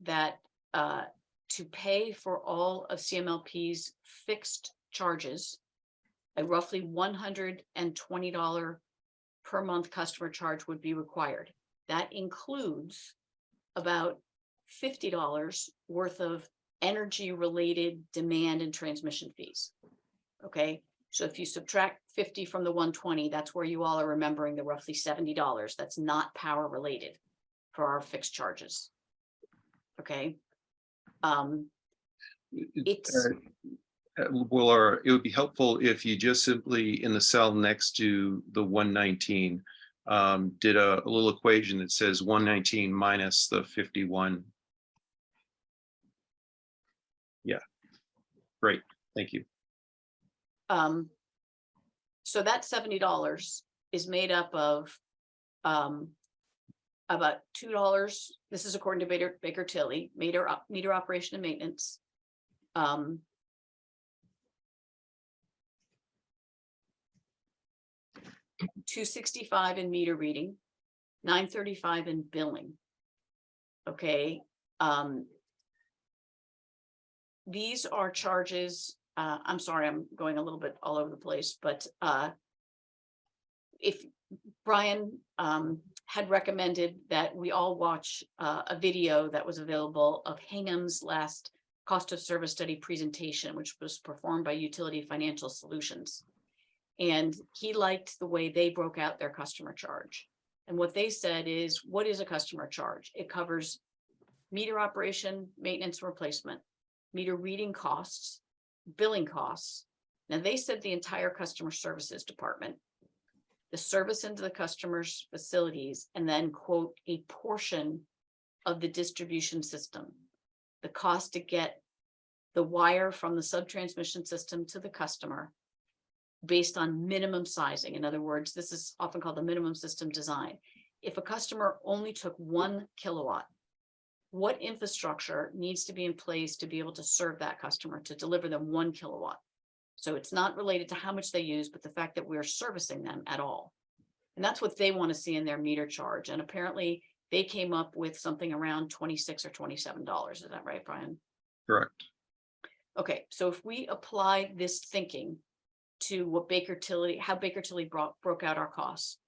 that to pay for all of CMLP's fixed charges, a roughly $120 per month customer charge would be required. That includes about $50 worth of energy related demand and transmission fees. Okay, so if you subtract 50 from the 120, that's where you all are remembering the roughly $70. That's not power related for our fixed charges. Okay. It's Well, it would be helpful if you just simply in the cell next to the 119 did a little equation that says 119 minus the 51. Yeah, great, thank you. so that $70 is made up of about $2. This is according to Baker Tilly, meter operation and maintenance. $265 in meter reading, $935 in billing. Okay. These are charges. I'm sorry, I'm going a little bit all over the place, but if Brian had recommended that we all watch a video that was available of Hingham's last cost of service study presentation, which was performed by Utility Financial Solutions. And he liked the way they broke out their customer charge. And what they said is, what is a customer charge? It covers meter operation, maintenance, and replacement, meter reading costs, billing costs. Now they said the entire customer services department, the service into the customer's facilities, and then quote, a portion of the distribution system, the cost to get the wire from the subtransmission system to the customer based on minimum sizing. In other words, this is often called the minimum system design. If a customer only took 1 kilowatt, what infrastructure needs to be in place to be able to serve that customer, to deliver them 1 kilowatt? So it's not related to how much they use, but the fact that we're servicing them at all. And that's what they want to see in their meter charge. And apparently they came up with something around $26 or $27. Is that right, Brian? Correct. Okay, so if we apply this thinking to what how Baker Tilly broke out our costs,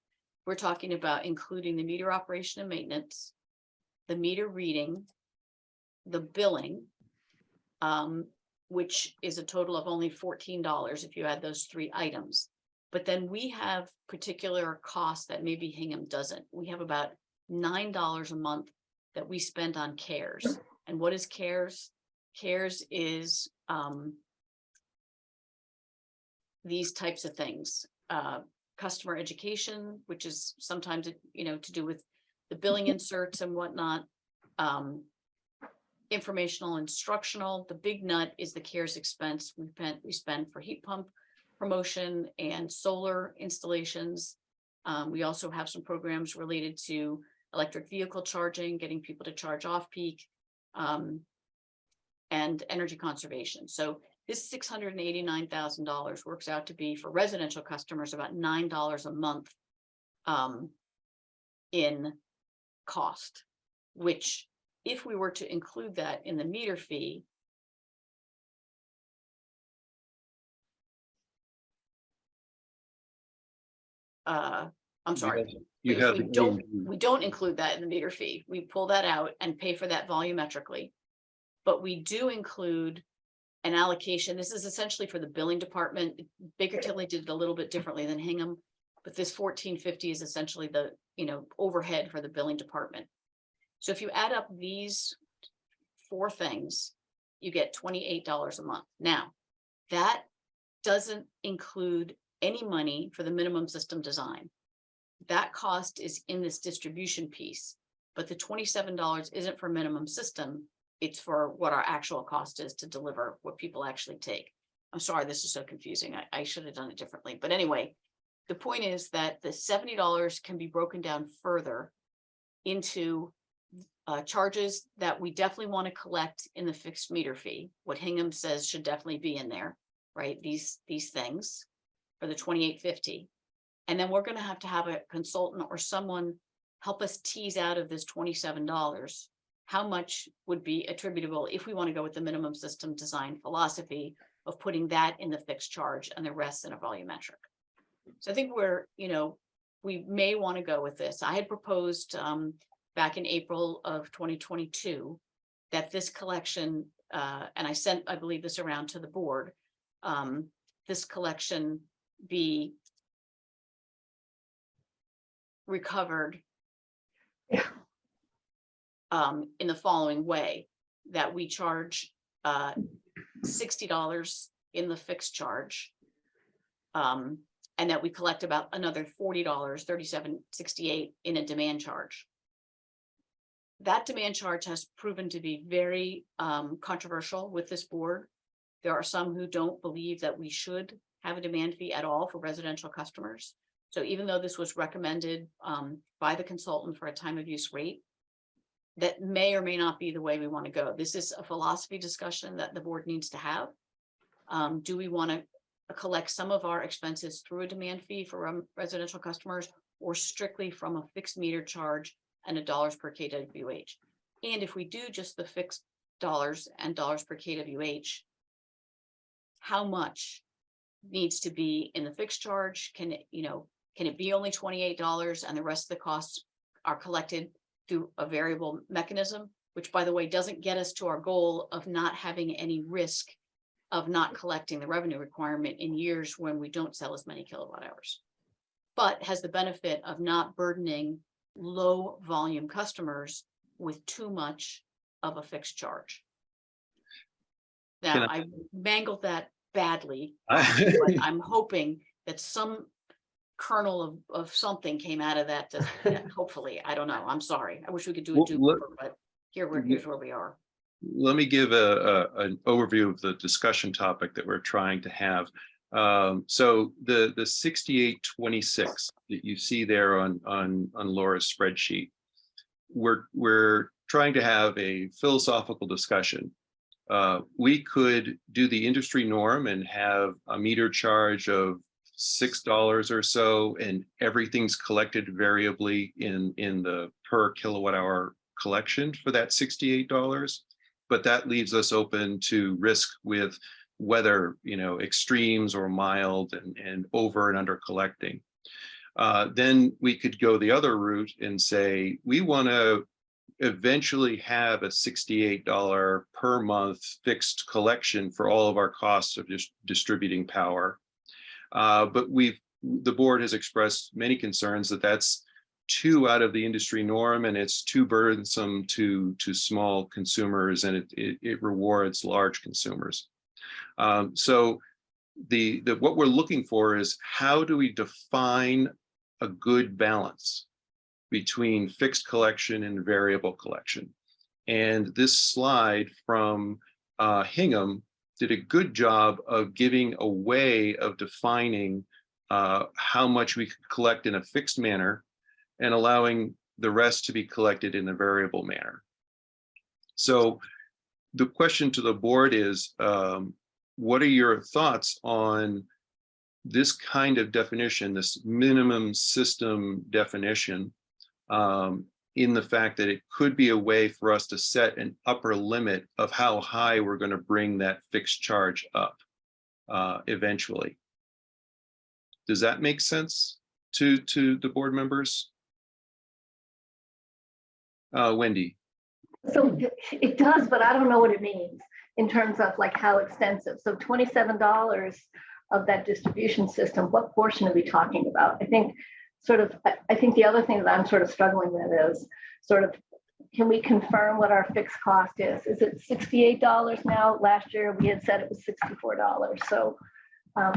we're talking about including the meter operation and maintenance, the meter reading, the billing, which is a total of only $14 if you add those 3 items. But then we have particular costs that maybe Hingham doesn't. We have about $9 a month that we spend on CARES. And what is CARES? CARES is these types of things, customer education, which is sometimes, to do with the billing inserts and whatnot, informational, instructional. The big nut is the CARES expense we spend for heat pump promotion and solar installations. We also have some programs related to electric vehicle charging, getting people to charge off peak, and energy conservation. So this $689,000 works out to be, for residential customers, about $9 a month in cost, which if we were to include that in the meter fee, I'm sorry. You If have we the don't, AMG. we don't include that in the meter fee. We pull that out and pay for that volumetrically. But we do include an allocation. This is essentially for the billing department. Baker Tilly did it a little bit differently than Hingham, but this 1450 is essentially the, overhead for the billing department. So if you add up these 4 things, you get $28 a month. Now, that doesn't include any money for the minimum system design. That cost is in this distribution piece, but the $27 isn't for minimum system. It's for what our actual cost is to deliver what people actually take. I'm sorry, this is so confusing. I should have done it differently. But anyway, the point is that the $70 can be broken down further into charges that we definitely want to collect in the fixed meter fee. What Hingham says should definitely be in there, right? These things for the $28.50. And then we're going to have a consultant or someone help us tease out of this $27 how much would be attributable if we want to go with the minimum system design philosophy of putting that in the fixed charge and the rest in a volumetric. So I think we may want to go with this. I had proposed back in April of 2022 that this collection, and I sent, I believe, this around to the board, this collection be recovered in the following way, that we charge $60 in the fixed charge, and that we collect about another $40, $37.68 in a demand charge. That demand charge has proven to be very controversial with this board. There are some who don't believe that we should have a demand fee at all for residential customers. So even though this was recommended by the consultant for a time of use rate, that may or may not be the way we want to go. This is a philosophy discussion that the board needs to have. Do we want to collect some of our expenses through a demand fee for residential customers, or strictly from a fixed meter charge and $1 per kWh? And if we do just the fixed dollars and dollars per kWh, how much needs to be in the fixed charge? Can it be only $28 and the rest of the costs are collected through a variable mechanism, which, by the way, doesn't get us to our goal of not having any risk of not collecting the revenue requirement in years when we don't sell as many kilowatt hours, but has the benefit of not burdening low volume customers with too much of a fixed charge. Now, I mangled that badly, but I'm hoping that some kernel of something came out of that. Hopefully, I don't know. I'm sorry. I wish we could do it, but here's where we are. Let me give an overview of the discussion topic that we're trying to have. So the 6826 that you see there on Laura's spreadsheet, we're trying to have a philosophical discussion. We could do the industry norm and have a meter charge of $6 or so, and everything's collected variably in the per kilowatt hour collection for that $68. But that leaves us open to risk with weather, extremes or mild and over and under collecting. Then we could go the other route and say, we want to eventually have a $68 per month fixed collection for all of our costs of just distributing power. But the board has expressed many concerns that that's too out of the industry norm, and it's too burdensome to small consumers, and it rewards large consumers. So what we're looking for is, how do we define a good balance between fixed collection and variable collection? And this slide from Hingham did a good job of giving a way of defining how much we could collect in a fixed manner and allowing the rest to be collected in a variable manner. So the question to the board is, what are your thoughts on this kind of definition, this minimum system definition, in the fact that it could be a way for us to set an upper limit of how high we're going to bring that fixed charge up eventually? Does that make sense to the board members? Wendy, So it does, but I don't know what it means in terms of like how extensive. So $27 of that distribution system, what portion are we talking about? I think I think the other thing that I'm sort of struggling with is sort of, can we confirm what our fixed cost is? Is it $68 now? Last year we had said it was $64. So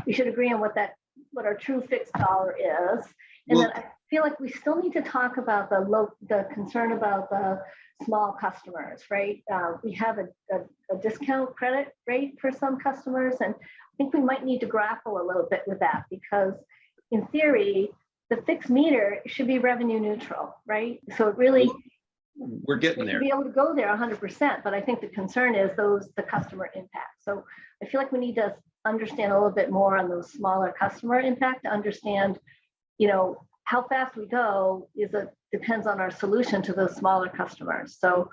we should agree on what our true fixed dollar is. And Well- then I feel like we still need to talk about the concern about the small customers, right? We have a discount credit rate for some customers, and I think we might need to grapple a little bit with that, because in theory, the fixed meter should be revenue neutral, right? So it really, we're getting we there. should be able to go there 100%, but I think the concern is the customer impact. So I feel like we need to understand a little bit more on those smaller customer impact, to understand, how fast we go depends on our solution to those smaller customers. So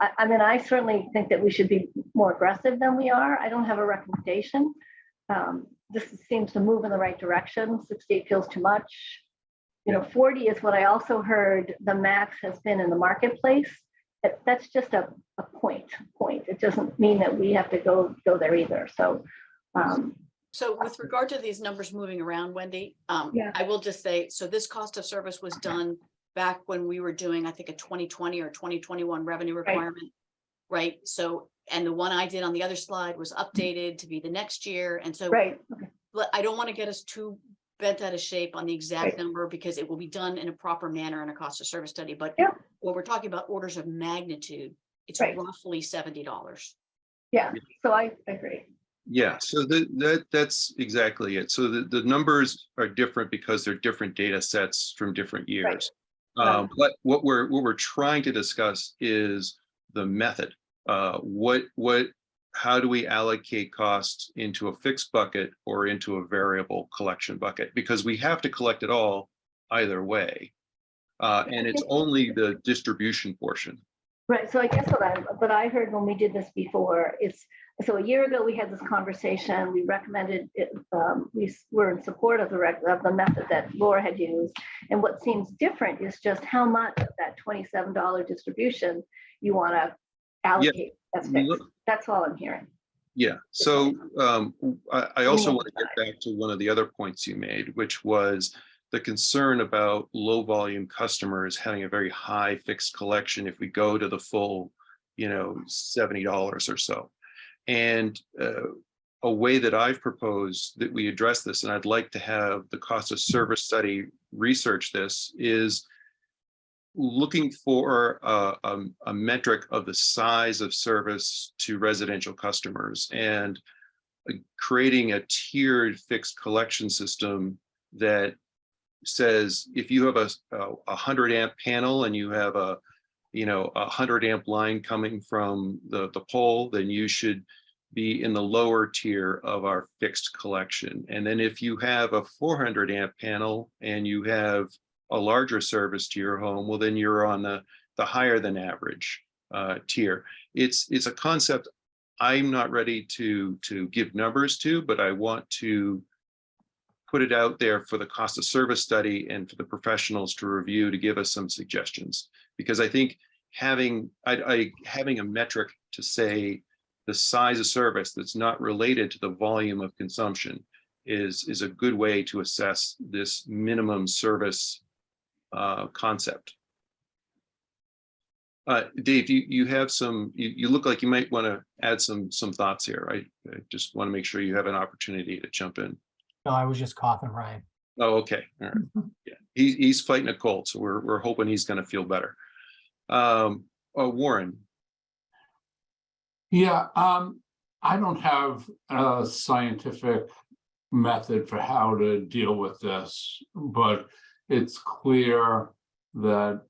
I mean, I certainly think that we should be more aggressive than we are. I don't have a recommendation. This seems to move in the right direction. 68 feels too much. 40 is what I also heard the max has been in the marketplace. That's just a point. It doesn't mean that we have to go there either. So So with regard to these numbers moving around, Wendy, Yeah. I will just say, so this cost of service was done back when we were doing, I think, a 2020 or 2021 revenue requirement, right? So, and the one I did on the other slide was updated to be the next year. And so, right. Okay. but I don't want to get us too bent out of shape on the exact Right. number, because it will be done in a proper manner in a cost of service study. But Yeah. when we're talking about orders of magnitude, it's Right. roughly $70. Yeah. So I agree. Yeah, so that's exactly it. So the numbers are different because they're different data sets from different years. Right. But what we're trying to discuss is the method. How do we allocate costs into a fixed bucket or into a variable collection bucket? Because we have to collect it all either way. And it's only the distribution portion. Right. So I guess what I heard when we did this before is, so a year ago we had this conversation. We recommended it. We were in support of the method that Laura had used. And what seems different is just how much of that $27 distribution you want to allocate as fixed. That's all I'm hearing. Yeah, so I also want to get back to one of the other points you made, which was the concern about low volume customers having a very high fixed collection if we go to the full, $70 or so. And a way that I've proposed that we address this, and I'd like to have the cost of service study research this, is looking for a metric of the size of service to residential customers and creating a tiered fixed collection system that says if you have a 100 amp panel and you have a 100 amp line coming from the pole, then you should be in the lower tier of our fixed collection. And then if you have a 400 amp panel and you have a larger service to your home, well, then you're on the higher than average tier. It's a concept I'm not ready to give numbers to, but I want to put it out there for the cost of service study and for the professionals to review, to give us some suggestions. Because I think having a metric to say the size of service that's not related to the volume of consumption is a good way to assess this minimum service concept. Dave, you have some, you look like you might want to add some thoughts here. I just want to make sure you have an opportunity to jump in. No, I was just coughing, Ryan. Oh, okay. All right. Yeah, he's fighting a cold, so we're hoping he's going to feel better. Warren. Yeah, I don't have a scientific method for how to deal with this, but it's clear that,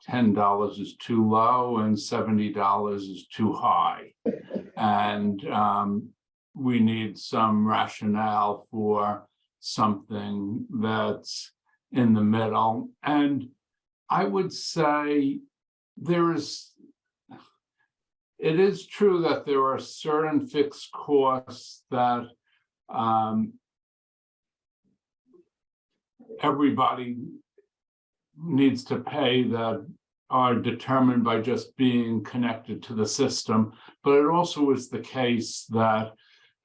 $10 is too low and $70 is too high. And we need some rationale for something that's in the middle. And I would say it is true that there are certain fixed costs that everybody needs to pay that are determined by just being connected to the system. But it also is the case that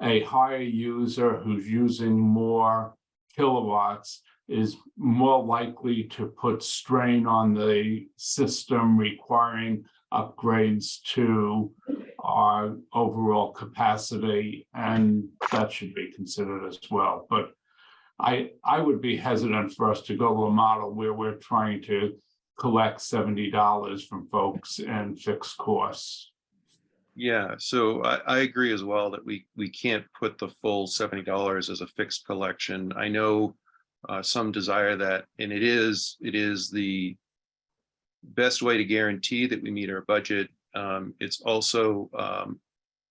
a higher user who's using more kilowatts is more likely to put strain on the system, requiring upgrades to our overall capacity, and that should be considered as well. But I would be hesitant for us to go to a model where we're trying to collect $70 from folks and fixed costs. Yeah, so I agree as well that we can't put the full $70 as a fixed collection. I know some desire that, and it is the best way to guarantee that we meet our budget. It's also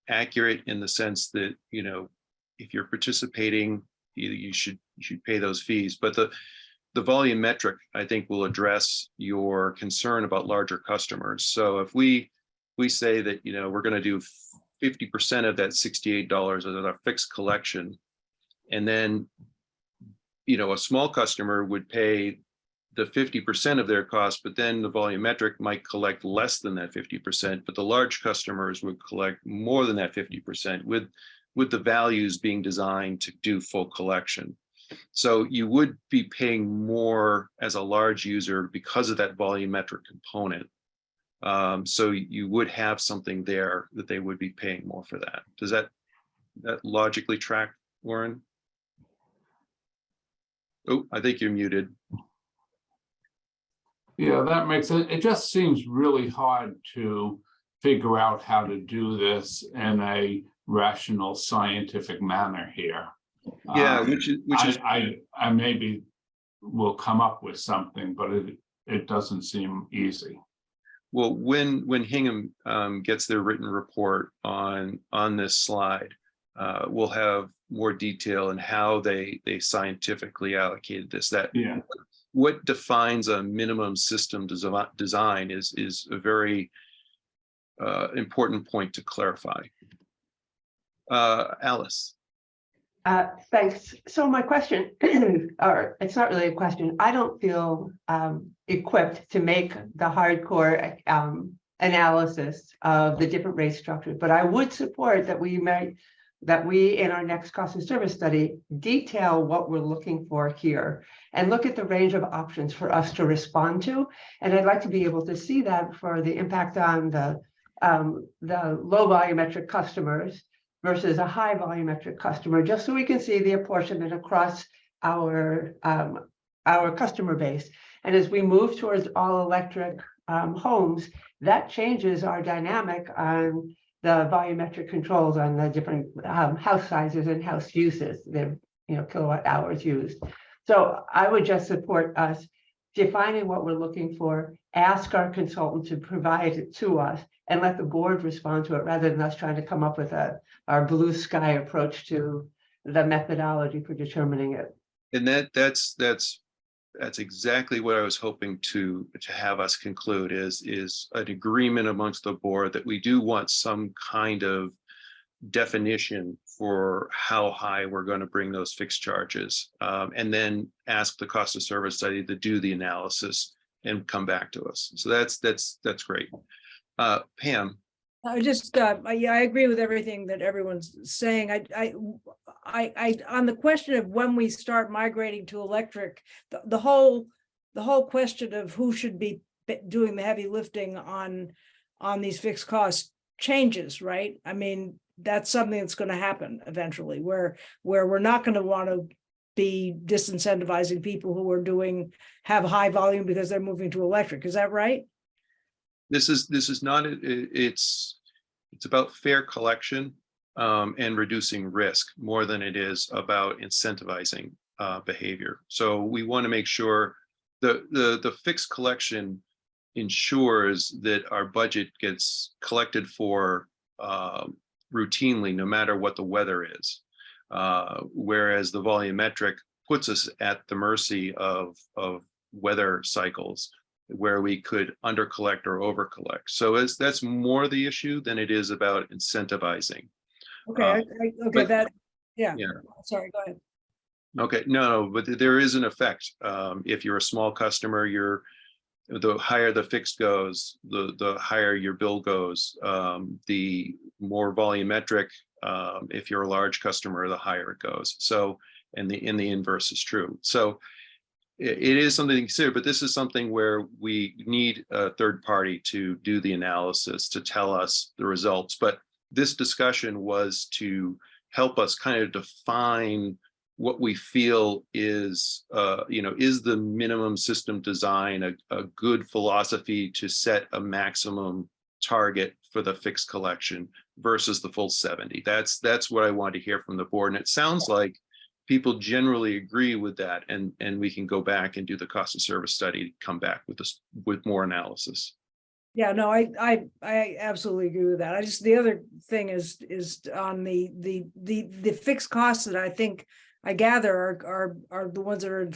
accurate in the sense that, you know, if you're participating, you should pay those fees. But the volumetric, I think, will address your concern about larger customers. So if we say that, you know, we're going to do 50% of that $68 as a fixed collection, and then, you know, a small customer would pay the 50% of their cost, but then the volumetric might collect less than that 50%, but the large customers would collect more than that 50% with the values being designed to do full collection. So you would be paying more as a large user because of that volumetric component. So you would have something there that they would be paying more for that. Does that logically track, Warren? Oh, I think you're muted. Yeah, that makes sense. It just seems really hard to figure out how to do this in a rational, scientific manner here. Yeah, which is I maybe will come up with something, but it doesn't seem easy. well, when Hingham gets their written report on this slide, we'll have more detail in how they scientifically allocated this. That Yeah. What defines a minimum system design is a very important point to clarify. Alice. Thanks. So my question, or it's not really a question, I don't feel equipped to make the hardcore analysis of the different rate structures, but I would support that we in our next cost of service study detail what we're looking for here and look at the range of options for us to respond to. And I'd like to be able to see that for the impact on the low volumetric customers versus a high volumetric customer, just so we can see the apportionment across our customer base. And as we move towards all electric homes, that changes our dynamic on the volumetric controls on the different house sizes and house uses, the kilowatt hours used. So I would just support us defining what we're looking for, ask our consultant to provide it to us, and let the board respond to it rather than us trying to come up with our blue sky approach to the methodology for determining it. And that's exactly what I was hoping to have us conclude is an agreement amongst the board that we do want some kind of definition for how high we're going to bring those fixed charges, and then ask the cost of service study to do the analysis and come back to us. So that's great. Pam. I just, I agree with everything that everyone's saying. I on the question of when we start migrating to electric, the whole question of who should be doing the heavy lifting on these fixed costs changes, right? I mean, that's something that's going to happen eventually, where we're not going to want to be disincentivizing people who have high volume because they're moving to electric. Is that right? This is not, it's about fair collection and reducing risk more than it is about incentivizing behavior. So we want to make sure the fixed collection ensures that our budget gets collected for routinely, no matter what the weather is. Whereas the volumetric puts us at the mercy of weather cycles, where we could undercollect or overcollect. So that's more the issue than it is about incentivizing. Okay, okay, but- yeah. Yeah. Sorry, go ahead. Okay, no, but there is an effect. If you're a small customer, the higher the fixed goes, the higher your bill goes. The more volumetric, if you're a large customer, the higher it goes. So, and the inverse is true. So it is something to consider, but this is something where we need a third party to do the analysis to tell us the results. But this discussion was to help us kind of define what we feel is, is the minimum system design a good philosophy to set a maximum target for the fixed collection versus the full 70. That's what I want to hear from the board. And it sounds like people generally agree with that, and we can go back and do the cost of service study, come back with more analysis. Yeah, no, I absolutely agree with that. The other thing is on the fixed costs that I gather are the ones that are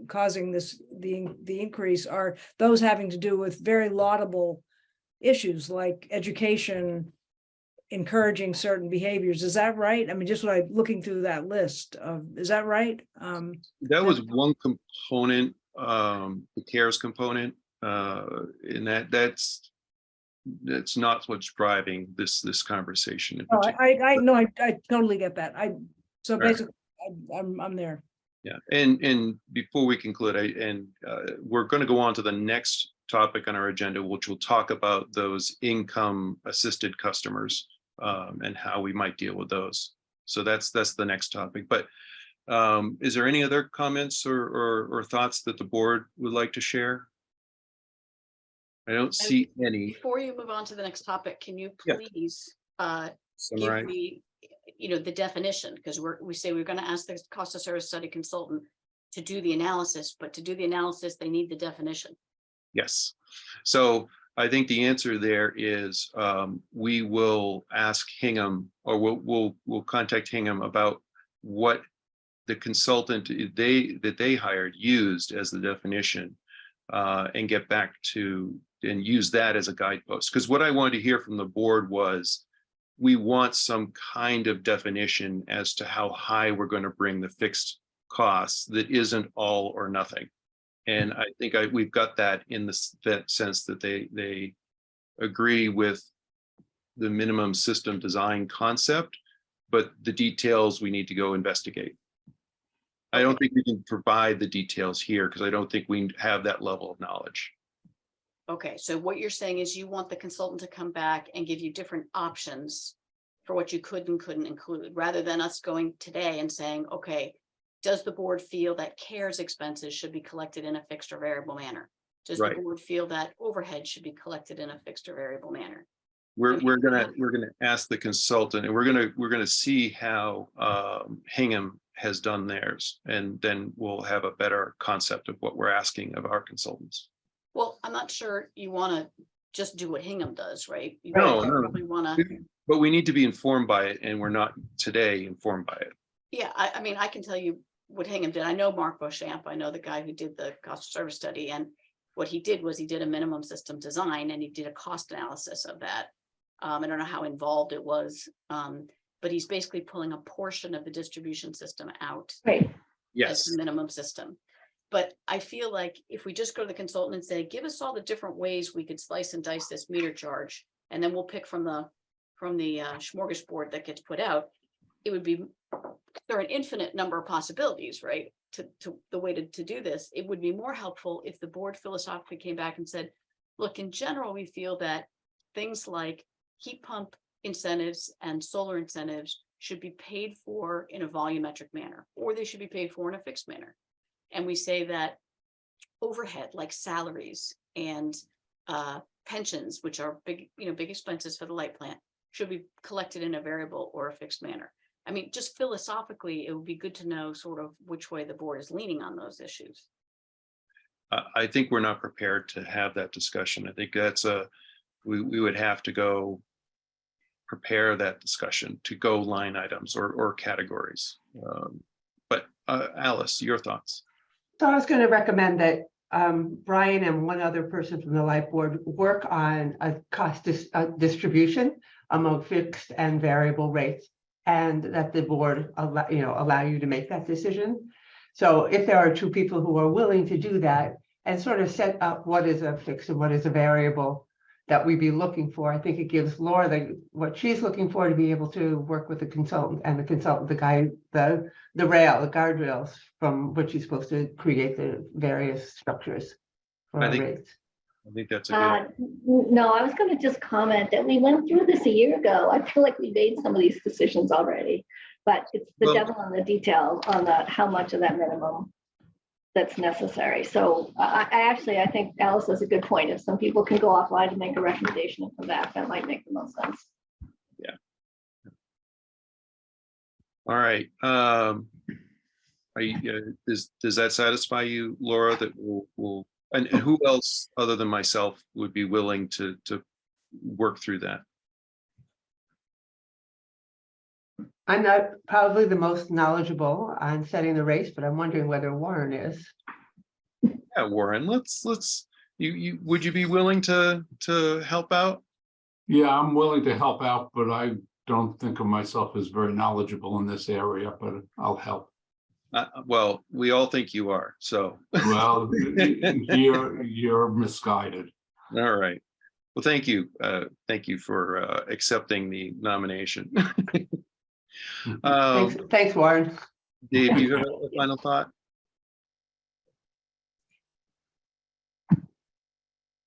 causing the increase are those having to do with very laudable issues like education, encouraging certain behaviors. Is that right? I mean, just looking through that list is that right? That was one component, the CARES component, and that's not what's driving this conversation in Oh, particular. I totally get that. So Right. basically I'm there. Yeah, and before we conclude, we're going to go on to the next topic on our agenda, which will talk about those income assisted customers and how we might deal with those. So that's the next topic. But is there any other comments or thoughts that the board would like to share? I don't see any. Before you move on to the next topic, can you Yeah. please Summarize. give me, the definition, because we say we're going to ask the cost of service study consultant to do the analysis, but to do the analysis, they need the definition. Yes. So I think the answer there is we will ask Hingham, or we'll contact Hingham about what the consultant that they hired used as the definition, and get back to and use that as a guidepost. Because what I wanted to hear from the board was we want some kind of definition as to how high we're going to bring the fixed costs that isn't all or nothing. And I think we've got that in that sense that they agree with the minimum system design concept, but the details we need to go investigate. I don't think we can provide the details here because I don't think we have that level of knowledge. Okay, so what you're saying is you want the consultant to come back and give you different options for what you could and couldn't include, rather than us going today and saying, okay, does the board feel that CARES expenses should be collected in a fixed or variable manner? Does Right. the board feel that overhead should be collected in a fixed or variable manner? We're gonna ask the consultant, and we're gonna see how Hingham has done theirs, and then we'll have a better concept of what we're asking of our consultants. Well, I'm not sure you want to just do what Hingham does, right? You No. probably want to. But we need to be informed by it, and we're not today informed by it. Yeah, I mean, I can tell you what Hingham did. I know Mark Beauchamp. I know the guy who did the cost of service study, and what he did was he did a minimum system design and he did a cost analysis of that. I don't know how involved it was, but he's basically pulling a portion of the distribution system out Right. as Yes. the minimum system. But I feel like if we just go to the consultant and say, give us all the different ways we could slice and dice this meter charge, and then we'll pick from the smorgasbord that gets put out, it would be, there are an infinite number of possibilities, right? To the way to do this. It would be more helpful if the board philosophically came back and said, look, in general, we feel that things like heat pump incentives and solar incentives should be paid for in a volumetric manner, or they should be paid for in a fixed manner. And we say that overhead like salaries and pensions, which are big expenses for the light plant, should be collected in a variable or a fixed manner. I mean, just philosophically, it would be good to know sort of which way the board is leaning on those issues. I think we're not prepared to have that discussion. I think that's we would have to go prepare that discussion to go line items or categories. But Alice, your thoughts? So I was going to recommend that Brian and one other person from the light board work on a cost distribution among fixed and variable rates, and that the board allow you to make that decision. So if there are two people who are willing to do that and sort of set up what is a fixed and what is a variable that we be looking for, I think it gives Laura what she's looking for to be able to work with the consultant and the consultant, the guy, the guardrails from which he's supposed to create the various structures for I our think- rates. I think that's a good, No, I was going to just comment that we went through this a year ago. I feel like we made some of these decisions already, but it's the Well- devil in the detail on how much of that minimum that's necessary. So I think Alice has a good point. If some people can go offline and make a recommendation and come back, that might make the most sense. all right. Does that satisfy you, Laura, that we'll and who else other than myself would be willing to work through that? I'm not probably the most knowledgeable on setting the race, but I'm wondering whether Warren is. Yeah, Warren, let's would you be willing to help out? Yeah, I'm willing to help out, but I don't think of myself as very knowledgeable in this area, but I'll help. Well, we all think you are, so. Well, you're misguided. All right. Well, thank you. Thank you for accepting the nomination. Thanks, Warren. Dave, do you have a final thought?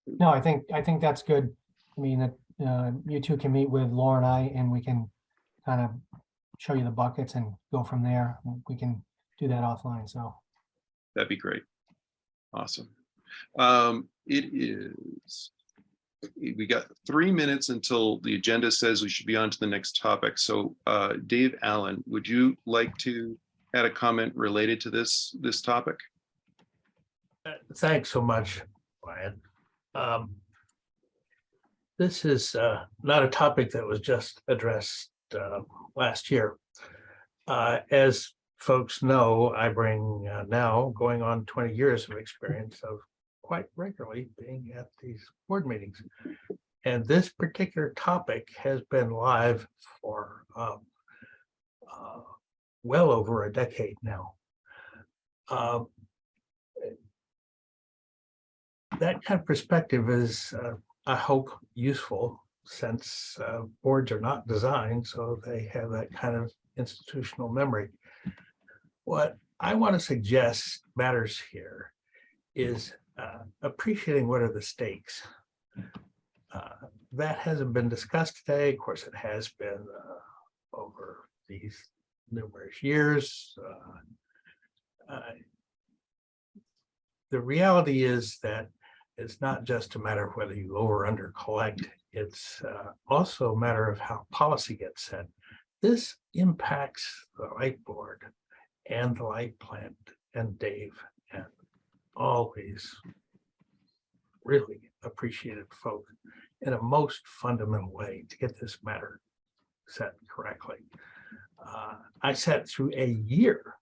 No, I think that's good. I mean, that you two can meet with Laura and I, and we can kind of show you the buckets and go from there. We can do that offline, so. That'd be great. Awesome. We got 3 minutes until the agenda says we should be on to the next topic. So Dave Allen, would you like to add a comment related to this topic? Thanks so much, Brian. This is not a topic that was just addressed last year. As folks know, I bring now going on 20 years of experience of quite regularly being at these board meetings. And this particular topic has been live for well over a decade now. That kind of perspective is, I hope, useful, since boards are not designed so they have that kind of institutional memory. What I want to suggest matters here is appreciating what are the stakes. That hasn't been discussed today. Of course, it has been over these numerous years. The reality is that it's not just a matter of whether you over or under collect. It's also a matter of how policy gets set. This impacts the light board and the light plant and Dave and all these really appreciated folk in a most fundamental way to get this matter set correctly. I sat through a year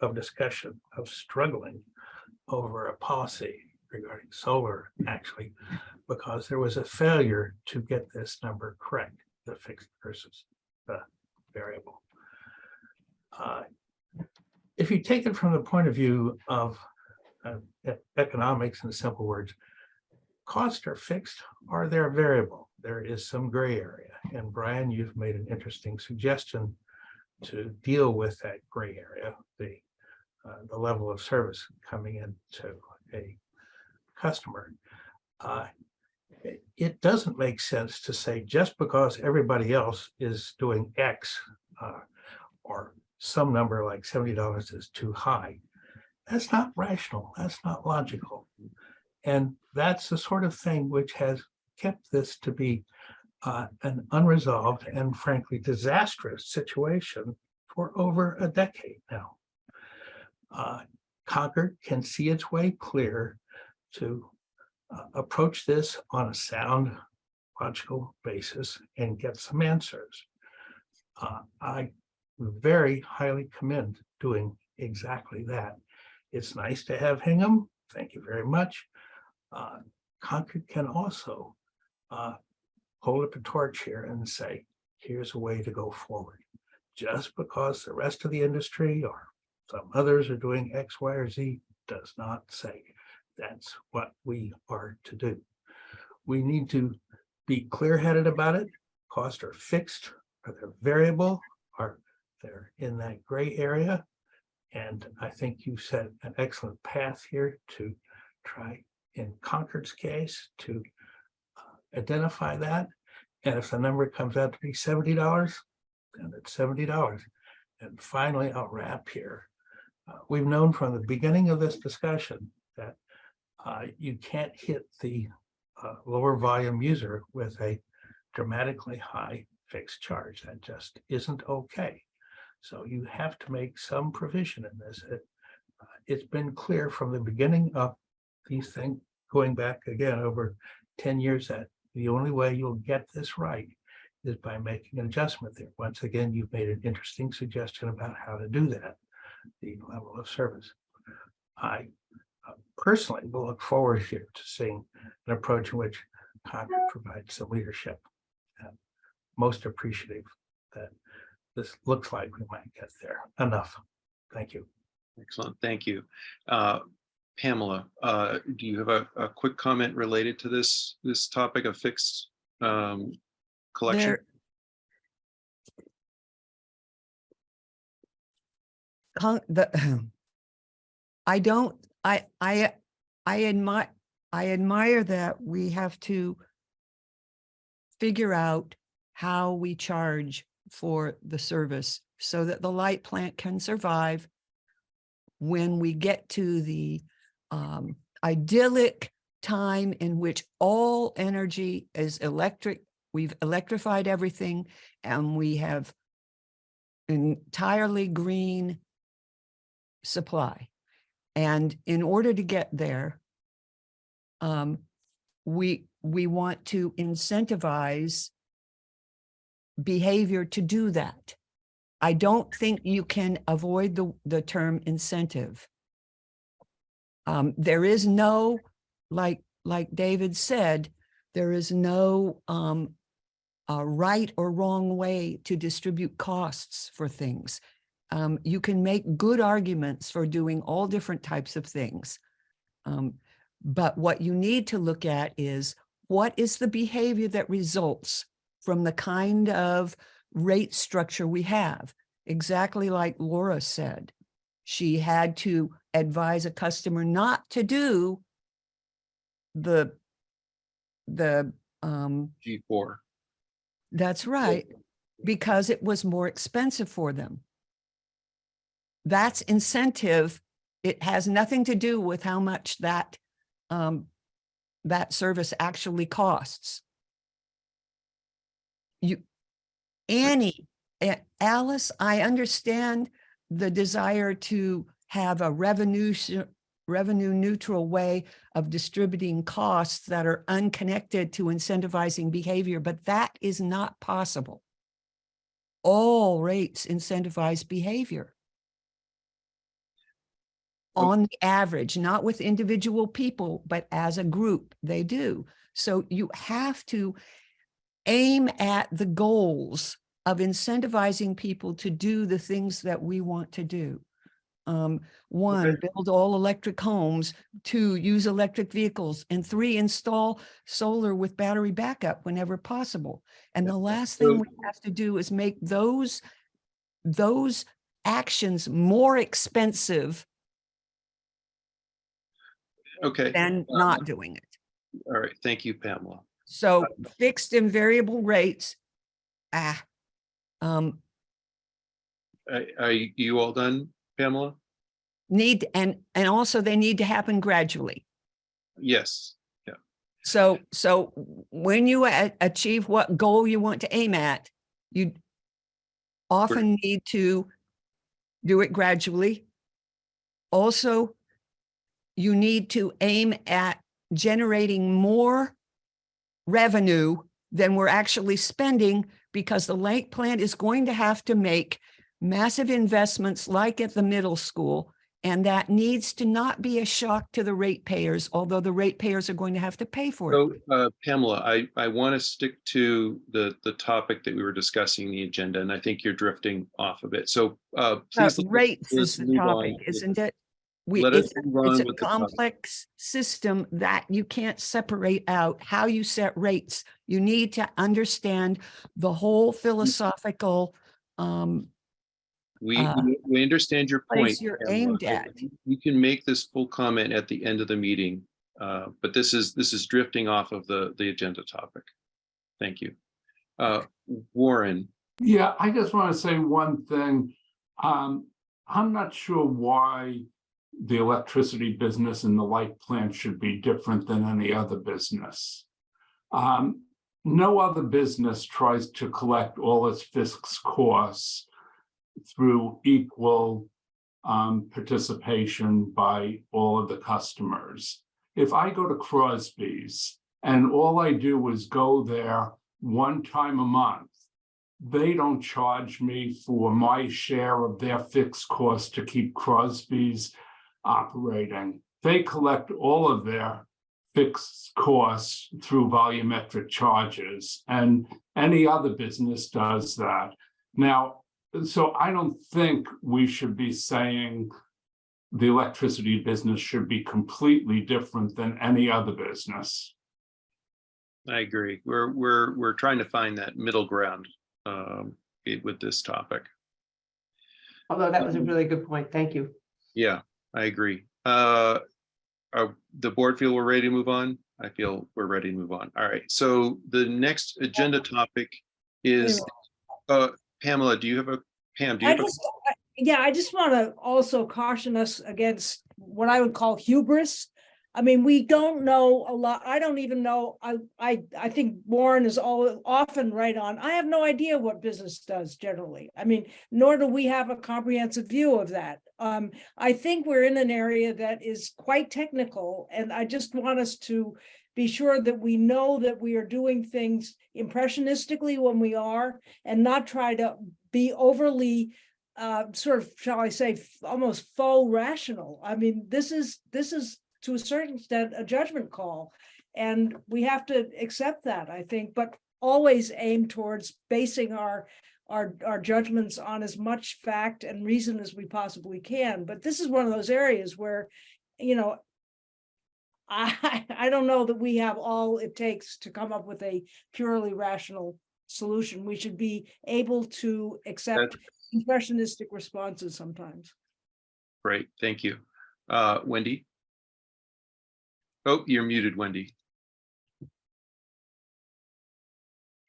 of discussion of struggling over a policy regarding solar, actually, because there was a failure to get this number correct, the fixed versus the variable. If you take it from the point of view of economics, in simple words, costs are fixed or they're variable. There is some gray area. And Brian, you've made an interesting suggestion to deal with that gray area, the level of service coming into a customer. It doesn't make sense to say just because everybody else is doing X or some number like $70 is too high. That's not rational. That's not logical. And that's the sort of thing which has kept this to be an unresolved and frankly disastrous situation for over a decade now. Concord can see its way clear to approach this on a sound, logical basis and get some answers. I very highly commend doing exactly that. It's nice to have Hingham. Thank you very much. Concord can also hold up a torch here and say, here's a way to go forward. Just because the rest of the industry or some others are doing X, Y, or Z, does not say that's what we are to do. We need to be clear-headed about it. Costs are fixed, or they're variable, or they're in that gray area. And I think you set an excellent path here to try, in Concord's case, to identify that. And if the number comes out to be $70, then it's $70. And finally, I'll wrap here. We've known from the beginning of this discussion that you can't hit the lower volume user with a dramatically high fixed charge. That just isn't okay. So you have to make some provision in this. It's been clear from the beginning of these things, going back again over 10 years, that the only way you'll get this right is by making an adjustment there. Once again, you've made an interesting suggestion about how to do that, the level of service. I personally will look forward here to seeing an approach in which Concord provides some leadership. Most appreciative that this looks like we might get there. Enough. Thank you. Excellent. Thank you. Pamela, do you have a quick comment related to this topic of fixed collection? I admire that we have to figure out how we charge for the service so that the light plant can survive when we get to the idyllic time in which all energy is electric. We've electrified everything and we have entirely green supply. And in order to get there, we want to incentivize behavior to do that. I don't think you can avoid the term incentive. There is no, like David said, there is no right or wrong way to distribute costs for things. You can make good arguments for doing all different types of things. But what you need to look at is what is the behavior that results from the kind of rate structure we have. Exactly like Laura said, she had to advise a customer not to do the G4. That's right, because it was more expensive for them. That's incentive. It has nothing to do with how much that service actually costs. Alice, I understand the desire to have a revenue neutral way of distributing costs that are unconnected to incentivizing behavior, but that is not possible. All rates incentivize behavior. On the average, not with individual people, but as a group, they do. So you have to aim at the goals of incentivizing people to do the things that we want to do. One, build all electric homes. 2, use electric vehicles. And 3, install solar with battery backup whenever possible. And the last thing we have to do is make those actions more expensive than not doing it. All right. Thank you, Pamela. So fixed and variable rates. Are you all done, Pamela? Need and also they need to happen gradually. Yes. Yeah. So when you achieve what goal you want to aim at, you often need to do it gradually. Also, you need to aim at generating more revenue than we're actually spending, because the light plant is going to have to make massive investments like at the middle school And that needs to not be a shock to the ratepayers, although the ratepayers are going to have to pay for it. So Pamela, I want to stick to the topic that we were discussing in the agenda, and I think you're drifting off of it. So please. Rates is let's the move on topic, with- isn't it? Let us move on It's a with the topic. complex system that you can't separate out how you set rates. You need to understand the whole philosophical We uh, we understand your point. place you're Pamela. aimed at. We can make this full comment at the end of the meeting, but this is drifting off of the agenda topic. Thank you. Warren, Yeah, I just want to say one thing. I'm not sure why the electricity business and the light plant should be different than any other business. No other business tries to collect all its fixed costs through equal participation by all of the customers. If I go to Crosby's and all I do is go there one time a month, they don't charge me for my share of their fixed costs to keep Crosby's operating. They collect all of their fixed costs through volumetric charges, and any other business does that. Now, so I don't think we should be saying the electricity business should be completely different than any other business. I agree. We're trying to find that middle ground with this topic. Although that was a really good point. Thank you. Yeah, I agree. The board feel we're ready to move on? I feel we're ready to move on. All right. So the next agenda topic is, Pamela, do you have a, Pam, do you have I just want to also caution us against what I would call hubris. I mean, we don't know a lot. I don't even know. I think Warren is often right on. I have no idea what business does generally. I mean, nor do we have a comprehensive view of that. I think we're in an area that is quite technical, and I just want us to be sure that we know that we are doing things impressionistically when we are, and not try to be overly sort of, shall I say, almost faux rational. I mean, this is to a certain extent a judgment call, and we have to accept that, I think, but always aim towards basing our judgments on as much fact and reason as we possibly can. But this is one of those areas where, you know, I don't know that we have all it takes to come up with a purely rational solution. We should be able to accept impressionistic responses sometimes. Great, thank you. Wendy? Oh, you're muted, Wendy.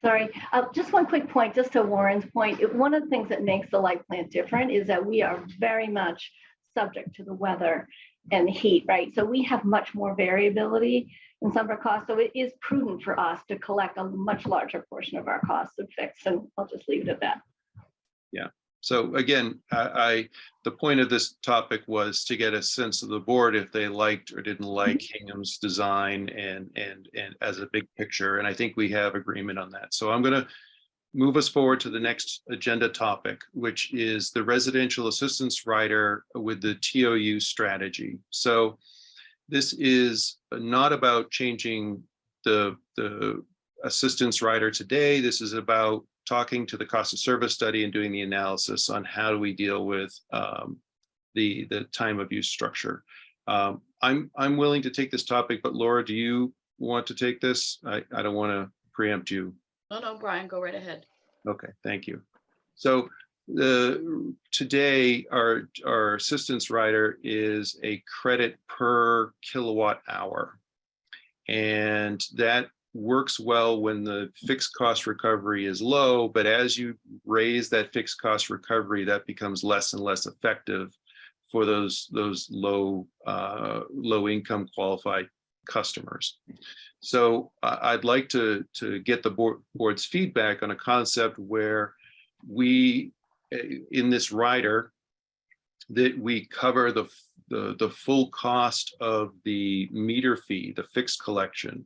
Sorry, just one quick point, just to Warren's point. One of the things that makes the light plant different is that we are very much subject to the weather and the heat, right? So we have much more variability in some of our costs. So it is prudent for us to collect a much larger portion of our costs and fix, and I'll just leave it at that. Yeah. So again, the point of this topic was to get a sense of the board if they liked or didn't like Hingham's design and as a big picture. And I think we have agreement on that. So I'm going to move us forward to the next agenda topic, which is the residential assistance rider with the TOU strategy. So this is not about changing the assistance rider today. This is about talking to the cost of service study and doing the analysis on how do we deal with the time of use structure. I'm willing to take this topic, but Laura, do you want to take this? I don't want to preempt you. No, Brian, go right ahead. Okay, thank you. So today our assistance rider is a credit per kilowatt hour, and that works well when the fixed cost recovery is low, but as you raise that fixed cost recovery, that becomes less and less effective for those low income qualified customers. So I'd like to get the board's feedback on a concept where we, in this rider, that we cover the full cost of the meter fee, the fixed collection,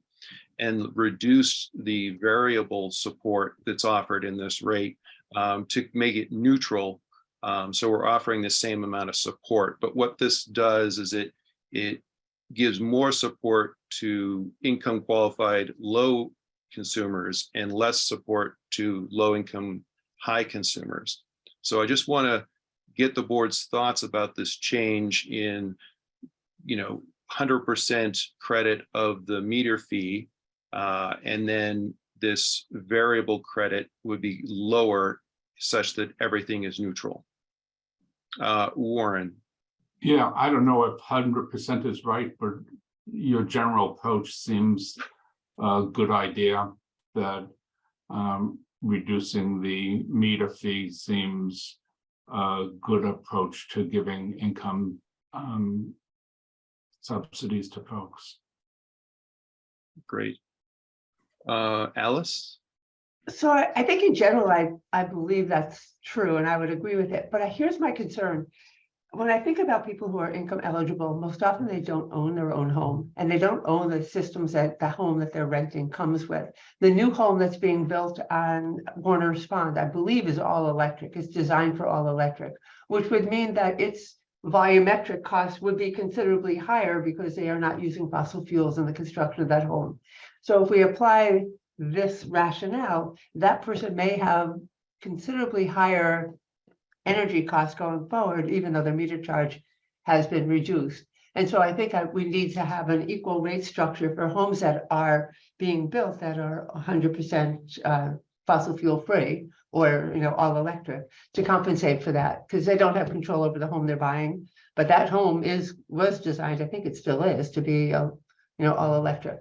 and reduce the variable support that's offered in this rate to make it neutral So we're offering the same amount of support, but what this does is it gives more support to income qualified low consumers and less support to low income high consumers. So I just want to get the board's thoughts about this change in, 100% credit of the meter fee, and then this variable credit would be lower such that everything is neutral. Warren. Yeah, I don't know if 100% is right, but your general approach seems a good idea. That reducing the meter fee seems a good approach to giving income subsidies to folks. Great. Alice? So I think in general, I believe that's true and I would agree with it. But here's my concern. When I think about people who are income eligible, most often they don't own their own home and they don't own the systems that the home that they're renting comes with. The new home that's being built on Warner's Pond, I believe, is all electric. It's designed for all electric, which would mean that its volumetric costs would be considerably higher because they are not using fossil fuels in the construction of that home. So if we apply this rationale, that person may have considerably higher energy costs going forward, even though the meter charge has been reduced. And so I think we need to have an equal rate structure for homes that are being built that are 100% fossil fuel free or all electric to compensate for that, because they don't have control over the home they're buying. But that home was designed, I think it still is, to be all electric.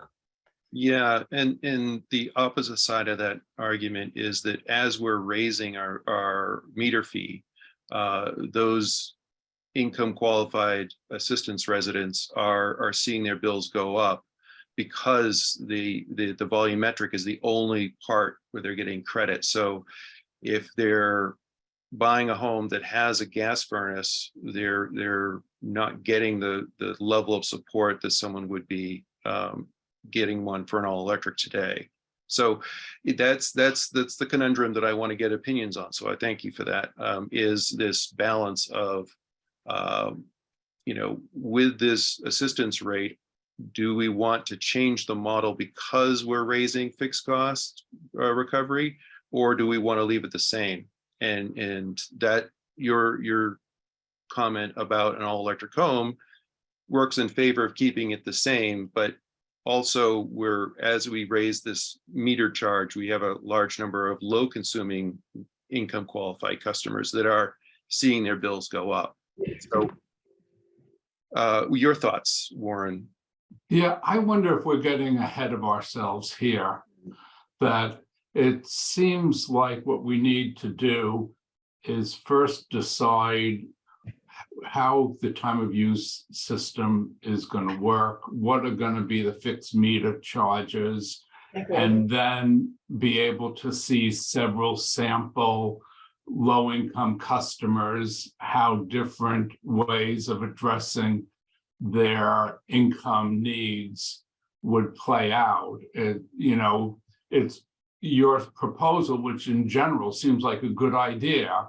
Yeah, and the opposite side of that argument is that as we're raising our meter fee, those income qualified assistance residents are seeing their bills go up because the volumetric is the only part where they're getting credit. So if they're buying a home that has a gas furnace, they're not getting the level of support that someone would be getting one for an all electric today. So that's the conundrum that I want to get opinions on. So I thank you for that. Is this balance of, with this assistance rate, do we want to change the model because we're raising fixed cost recovery, or do we want to leave it the same? And that your comment about an all electric home works in favor of keeping it the same, but also as we raise this meter charge, we have a large number of low consuming income qualified customers that are seeing their bills go up. So your thoughts, Warren? Yeah, I wonder if we're getting ahead of ourselves here, that it seems like what we need to do is first decide how the time of use system is going to work, what are going to be the fixed meter charges, and then be able to see several sample low-income customers, how different ways of addressing their income needs would play out. It's your proposal, which in general seems like a good idea,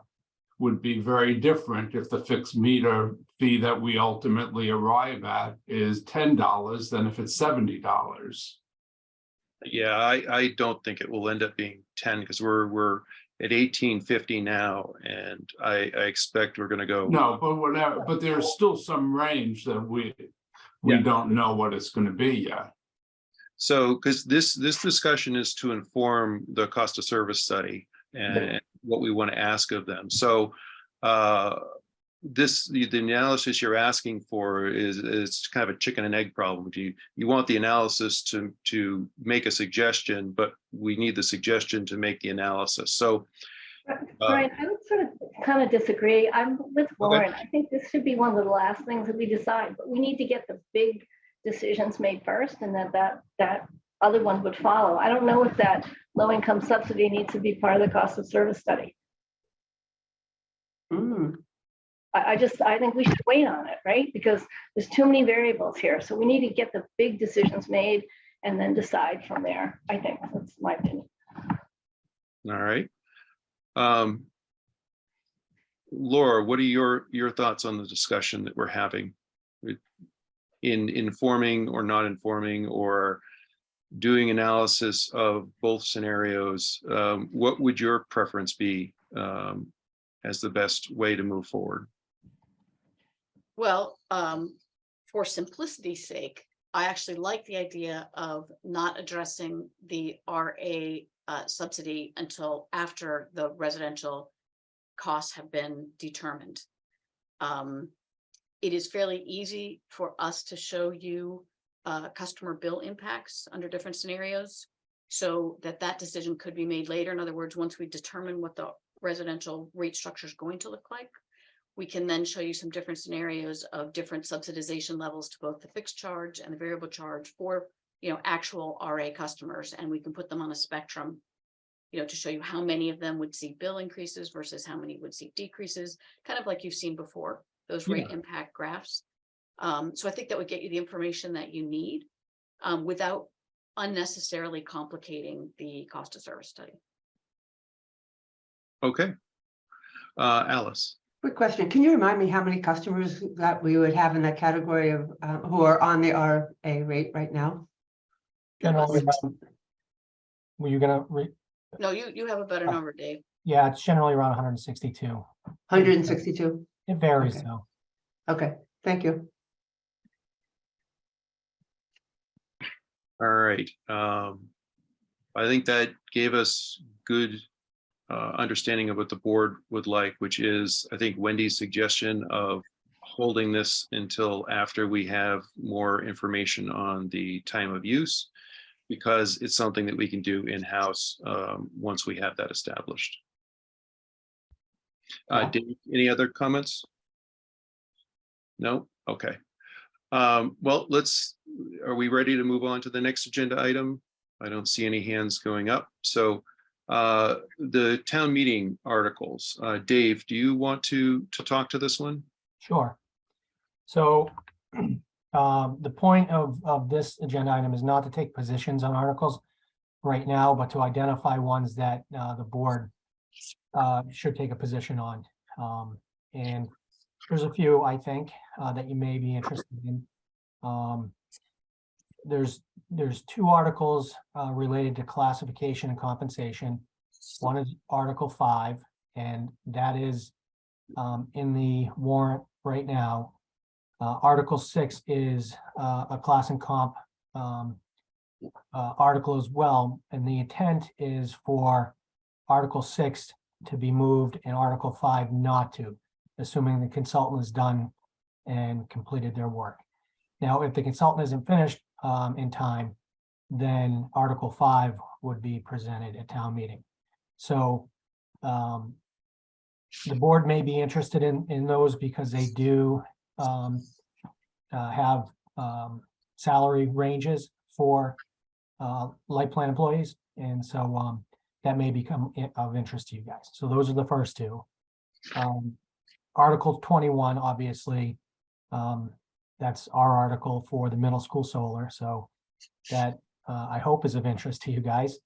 would be very different if the fixed meter fee that we ultimately arrive at is $10 than if it's $70. Yeah, I don't think it will end up being 10 because we're at $18.50 now, and I expect we're going to go. No, but whatever. But there's still some range that we don't know what it's going to be yet. So, because this discussion is to inform the cost of service study and what we want to ask of them. So, the analysis you're asking for is kind of a chicken and egg problem. You want the analysis to make a suggestion, but we need the suggestion to make the analysis. So, Brian, I would sort of kind of disagree. I'm with Warren. I think this should be one of the last things that we decide, but we need to get the big decisions made first, and then that other one would follow. I don't know if that low-income subsidy needs to be part of the cost of service study. I think we should wait on it, right? Because there's too many variables here. So we need to get the big decisions made and then decide from there. I think that's my opinion. All right. Laura, what are your thoughts on the discussion that we're having? In informing or not informing or doing analysis of both scenarios, what would your preference be as the best way to move forward? Well, for simplicity's sake, I actually like the idea of not addressing the RA subsidy until after the residential costs have been determined. It is fairly easy for us to show you customer bill impacts under different scenarios, so that decision could be made later. In other words, once we determine what the residential rate structure is going to look like, we can then show you some different scenarios of different subsidization levels to both the fixed charge and the variable charge for, actual RA customers, and we can put them on a spectrum, to show you how many of them would see bill increases versus how many would see decreases, kind of like you've seen before, those rate impact graphs. So I think that would get you the information that you need without unnecessarily complicating the cost of service study. Okay. Alice. Quick question. Can you remind me how many customers that we would have in that category of who are on the RA rate right now? Generally, were you gonna No, you have a better number, Dave. yeah, it's generally around 162. 162. It varies Okay. though. Okay, thank you. All right. I think that gave us good understanding of what the board would like, which is, I think, Wendy's suggestion of holding this until after we have more information on the time of use, because it's something that we can do in-house once we have that established. Dave, any other comments? No? Okay. Well, are we ready to move on to the next agenda item? I don't see any hands going up. So the town meeting articles. Dave, do you want to talk to this one? Sure. So the point of this agenda item is not to take positions on articles right now, but to identify ones that the board should take a position on. And there's a few, I think, that you may be interested in. There's two articles related to classification and compensation. One is Article 5, and that is in the warrant right now. Article 6 is a class and comp article as well, and the intent is for Article 6 to be moved and Article 5 not to, assuming the consultant is done and completed their work. Now, if the consultant isn't finished in time, then Article 5 would be presented at town meeting. So the board may be interested in those because they do have salary ranges for light plant employees. And so that may become of interest to you guys. So those are the first two. Article 21, obviously, that's our article for the middle school solar. So that I hope is of interest to you guys.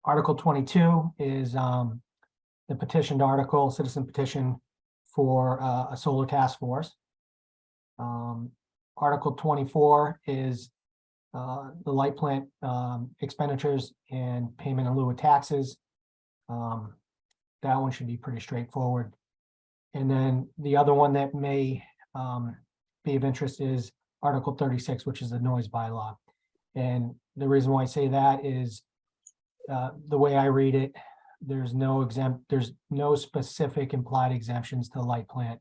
Article 22 is the petitioned article, citizen petition for a solar task force. Article 24 is the light plant expenditures and payment in lieu of taxes. That one should be pretty straightforward. And then the other one that may be of interest is Article 36, which is the noise bylaw. And the reason why I say that is the way I read it, there's no specific implied exemptions to light plant.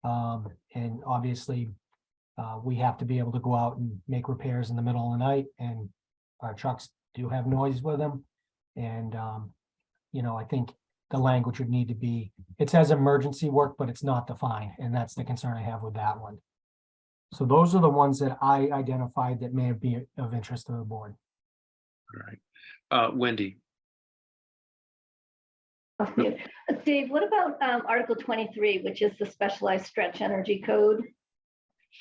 And obviously we have to be able to go out and make repairs in the middle of the night, and our trucks do have noise with them. And I think the language would need to be, it says emergency work, but it's not defined. And that's the concern I have with that one. So those are the ones that I identified that may be of interest to the board. All right. Wendy. Dave, what about Article 23, which is the specialized stretch energy code?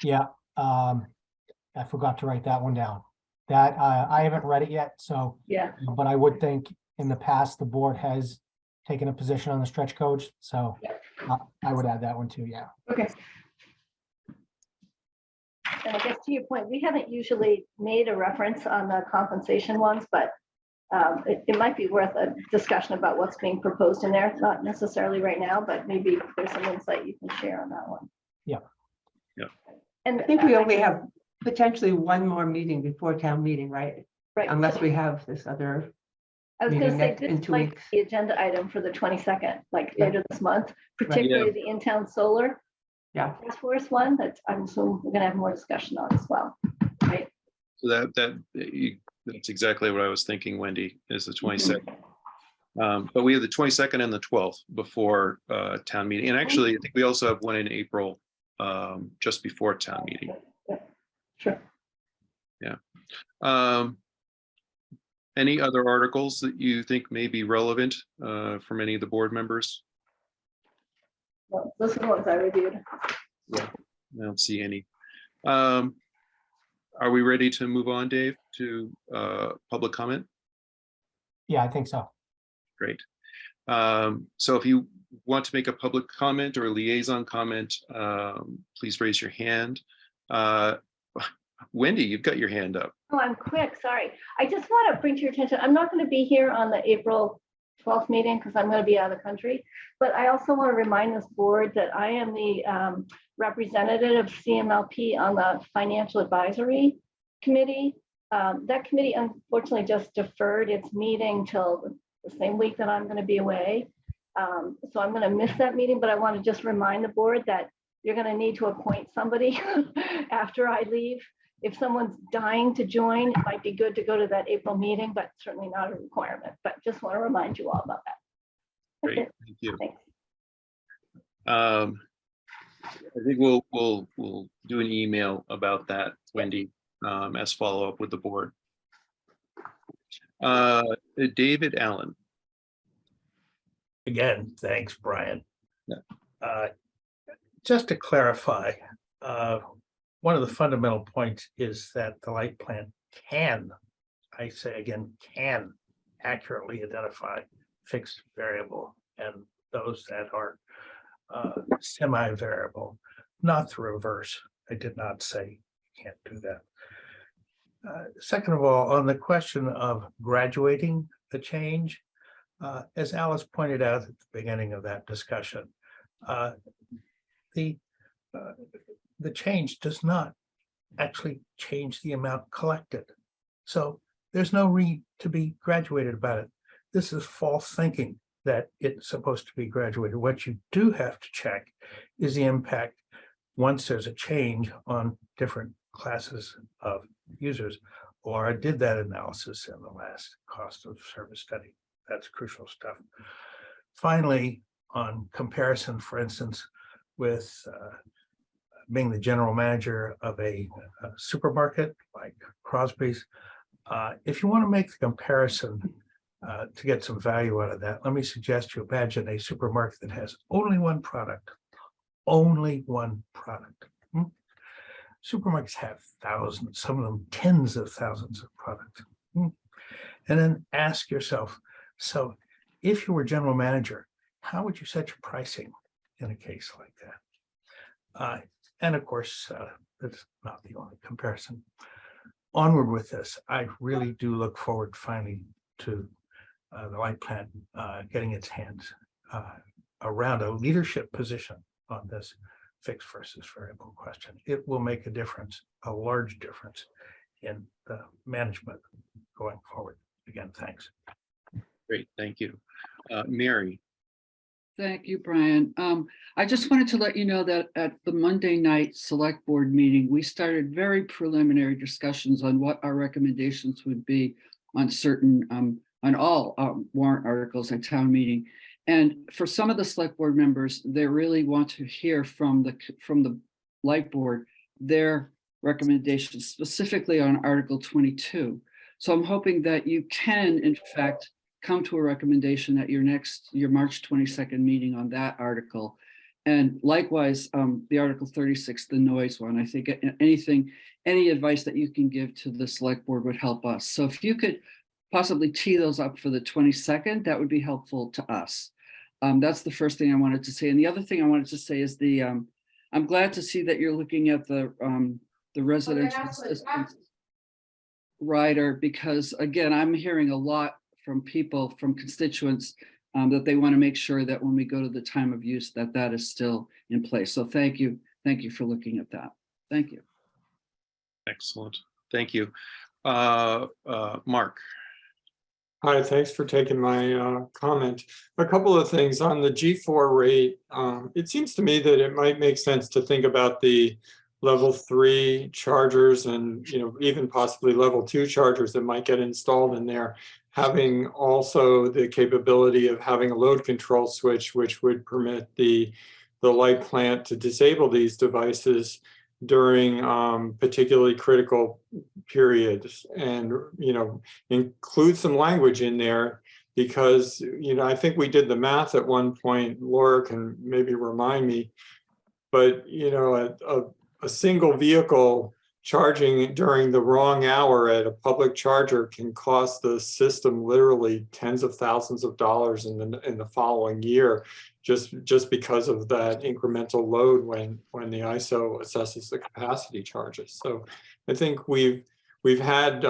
Yeah, I forgot to write that one down. That I haven't read it yet, so yeah. But I would think in the past the board has taken a position on the stretch codes, so I would add that one too, yeah. Okay. And I guess to your point, we haven't usually made a reference on the compensation ones, but it might be worth a discussion about what's being proposed in there, not necessarily right now, but maybe there's some insight you can share on that one. Yeah. Yeah. And I think we only have potentially one more meeting before town meeting, right? right, Unless we have this other, I was going to meeting say, in this 2 might be weeks. the agenda item for the 22nd, like Yeah. later this month, particularly the in-town solar yeah. task force one that I'm assuming we're going to have more discussion on as well, right? So that's exactly what I was thinking, Wendy, is the 22nd. But we have the 22nd and the 12th before town meeting. And actually, I think we also have one in April, just before town meeting. Sure. Any other articles that you think may be relevant from any of the board members? Well, those are the ones I reviewed. I don't see any. Are we ready to move on, Dave, to public comment? Yeah, I think so. Great. So if you want to make a public comment or a liaison comment, please raise your hand. Wendy, you've got your hand up. Oh, I'm quick, sorry. I just want to bring to your attention, I'm not going to be here on the April 12th meeting because I'm going to be out of the country. But I also want to remind this board that I am the representative of CMLP on the Financial Advisory Committee. That committee unfortunately just deferred its meeting till the same week that I'm going to be away. So I'm going to miss that meeting, but I want to just remind the board that you're going to need to appoint somebody after I leave. If someone's dying to join, it might be good to go to that April meeting, but certainly not a requirement. But just want to remind you all about that. Great, Okay. thank you. Thanks. I think we'll do an email about that, Wendy, as follow-up with the board. David Allen. Again, thanks, Brian. Yeah. Just to clarify, one of the fundamental points is that the light plan can, I say again, can accurately identify fixed variable and those that are semi-variable, not the reverse. I did not say you can't do that. Second of all, on the question of graduating the change, as Alice pointed out at the beginning of that discussion, the change does not actually change the amount collected. So there's no need to be graduated about it. This is false thinking that it's supposed to be graduated. What you do have to check is the impact once there's a change on different classes of users. Laura did that analysis in the last cost of service study. That's crucial stuff. Finally, on comparison, for instance, with being the general manager of a supermarket like Crosby's, if you want to make the comparison to get some value out of that, let me suggest you imagine a supermarket that has only one product. Only one product. Supermarkets have thousands, some of them tens of thousands of products. And then ask yourself, so if you were general manager, how would you set your pricing in a case like that? And of course, that's not the only comparison. Onward with this, I really do look forward finally to the light plan getting its hands around a leadership position on this fixed versus variable question. It will make a difference, a large difference in the management going forward. Again, thanks. Great, thank you. Mary. Thank you, Brian. I just wanted to let you know that at the Monday night select board meeting, we started very preliminary discussions on what our recommendations would be on certain, on all warrant articles at town meeting. And for some of the select board members, they really want to hear from the light board, their recommendations specifically on Article 22. So I'm hoping that you can, in fact, come to a recommendation at your March 22nd meeting on that article. And likewise, the Article 36, the noise one. I think any advice that you can give to the select board would help us. So if you could possibly tee those up for the 22nd, that would be helpful to us. That's the first thing I wanted to say. And the other thing I wanted to say is I'm glad to see that you're looking at the residential assistance rider, because again, I'm hearing a lot from people, from constituents, that they want to make sure that when we go to the time of use, that is still in place. So thank you for looking at that. Thank you. Excellent. Thank you. Mark. Hi, thanks for taking my comment. A couple of things on the G4 rate. It seems to me that it might make sense to think about the level 3 chargers and even possibly level 2 chargers that might get installed in there, having also the capability of having a load control switch, which would permit the light plant to disable these devices during particularly critical periods, and include some language in there, because I think we did the math at one point. Laura can maybe remind me, but a single vehicle charging during the wrong hour at a public charger can cost the system literally tens of thousands of dollars in the following year, just because of that incremental load when the ISO assesses the capacity charges. So I think we've had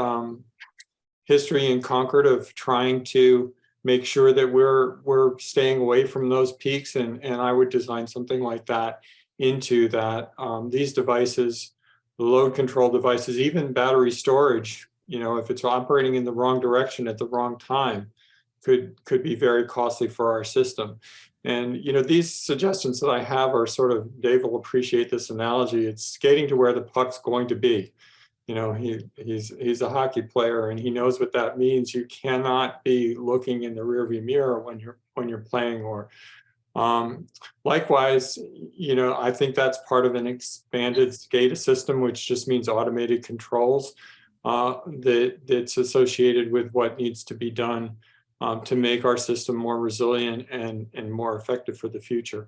history in Concord of trying to make sure that we're staying away from those peaks, and I would design something like that into that. These devices, the load control devices, even battery storage, if it's operating in the wrong direction at the wrong time, could be very costly for our system. And these suggestions that I have are sort of, Dave will appreciate this analogy, it's skating to where the puck's going to be. He's a hockey player, and he knows what that means. You cannot be looking in the rearview mirror when you're playing. Or likewise, I think that's part of an expanded SCADA system, which just means automated controls that's associated with what needs to be done to make our system more resilient and more effective for the future.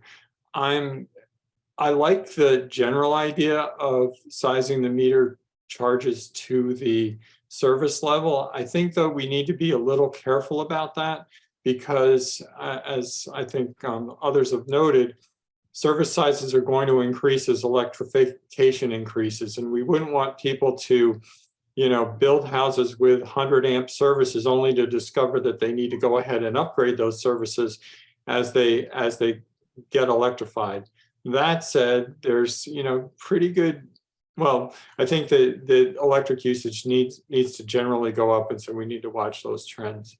I like the general idea of sizing the meter charges to the service level. I think, though, we need to be a little careful about that, because as I think others have noted, service sizes are going to increase as electrification increases, and we wouldn't want people to build houses with 100 amp services only to discover that they need to go ahead and upgrade those services as they get electrified. That said, there's pretty good, well, I think that the electric usage needs to generally go up, and so we need to watch those trends.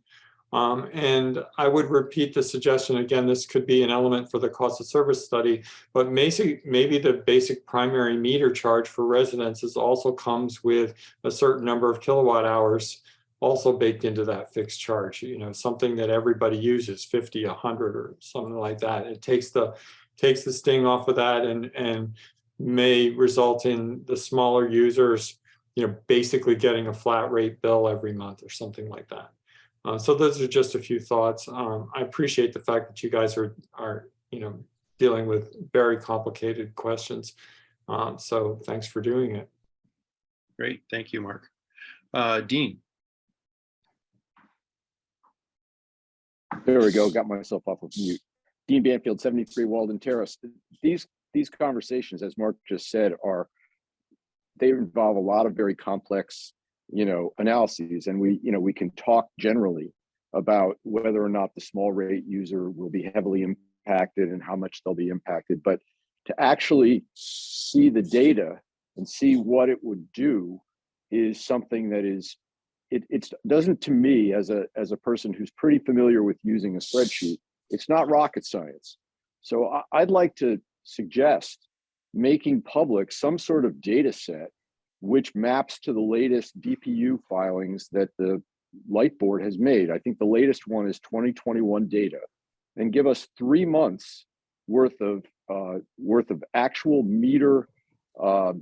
And I would repeat the suggestion again. This could be an element for the cost of service study, but maybe the basic primary meter charge for residences also comes with a certain number of kilowatt hours also baked into that fixed charge. Something that everybody uses, 50, 100, or something like that. It takes the sting off of that, and may result in the smaller users, basically getting a flat rate bill every month or something like that. So those are just a few thoughts. I appreciate the fact that you guys are dealing with very complicated questions. So thanks for doing it. Great, thank you, Mark. Dean. There we go, got myself off of mute. Dean Banfield, 73 Walden Terrace. These conversations, as Mark just said, they involve a lot of very complex analyses, and we can talk generally about whether or not the small rate user will be heavily impacted and how much they'll be impacted. But to actually see the data and see what it would do is something that is, it doesn't, to me, as a person who's pretty familiar with using a spreadsheet, it's not rocket science. So I'd like to suggest making public some sort of data set which maps to the latest DPU filings that the Light Board has made. I think the latest one is 2021 data, and give us 3 months worth of actual meter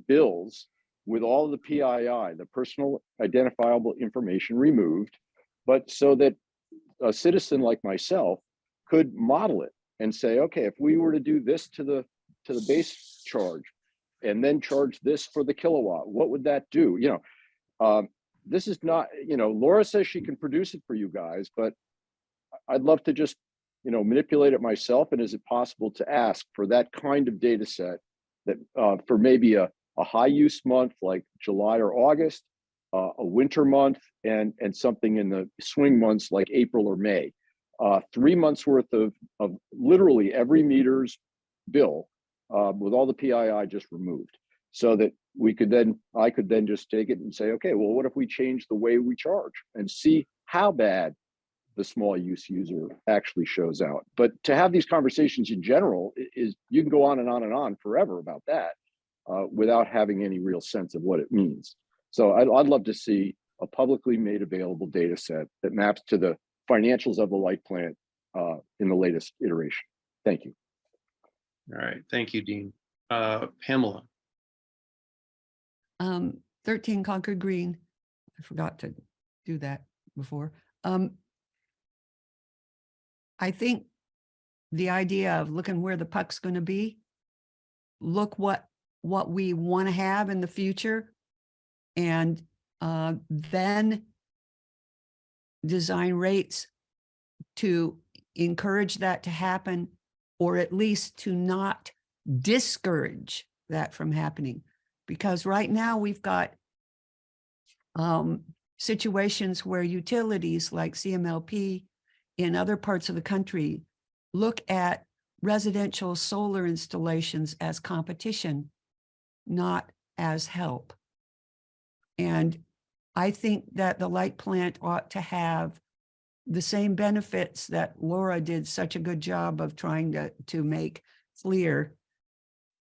bills with all the PII, the personal identifiable information, removed, but so that a citizen like myself could model it and say, okay, if we were to do this to the base charge and then charge this for the kilowatt, what would that do? this is not, Laura says she can produce it for you guys, but I'd love to just, manipulate it myself. And is it possible to ask for that kind of data set that for maybe a high use month like July or August, a winter month, and something in the swing months like April or May, 3 months worth of literally every meter's bill with all the PII just removed, so that I could then just take it and say, okay, well, what if we change the way we charge and see how bad the small use user actually shows out. But to have these conversations in general is, you can go on and on and on forever about that without having any real sense of what it means. So I'd love to see a publicly made available data set that maps to the financials of the light plant in the latest iteration. Thank you. All right, thank you, Dean. Pamela. 13 Concord Green. I forgot to do that before. I think the idea of looking where the puck's going to be, look what we want to have in the future, and then design rates to encourage that to happen, or at least to not discourage that from happening. Because right now we've got situations where utilities like CMLP in other parts of the country look at residential solar installations as competition, not as help. And I think that the light plant ought to have the same benefits that Laura did such a good job of trying to make clear,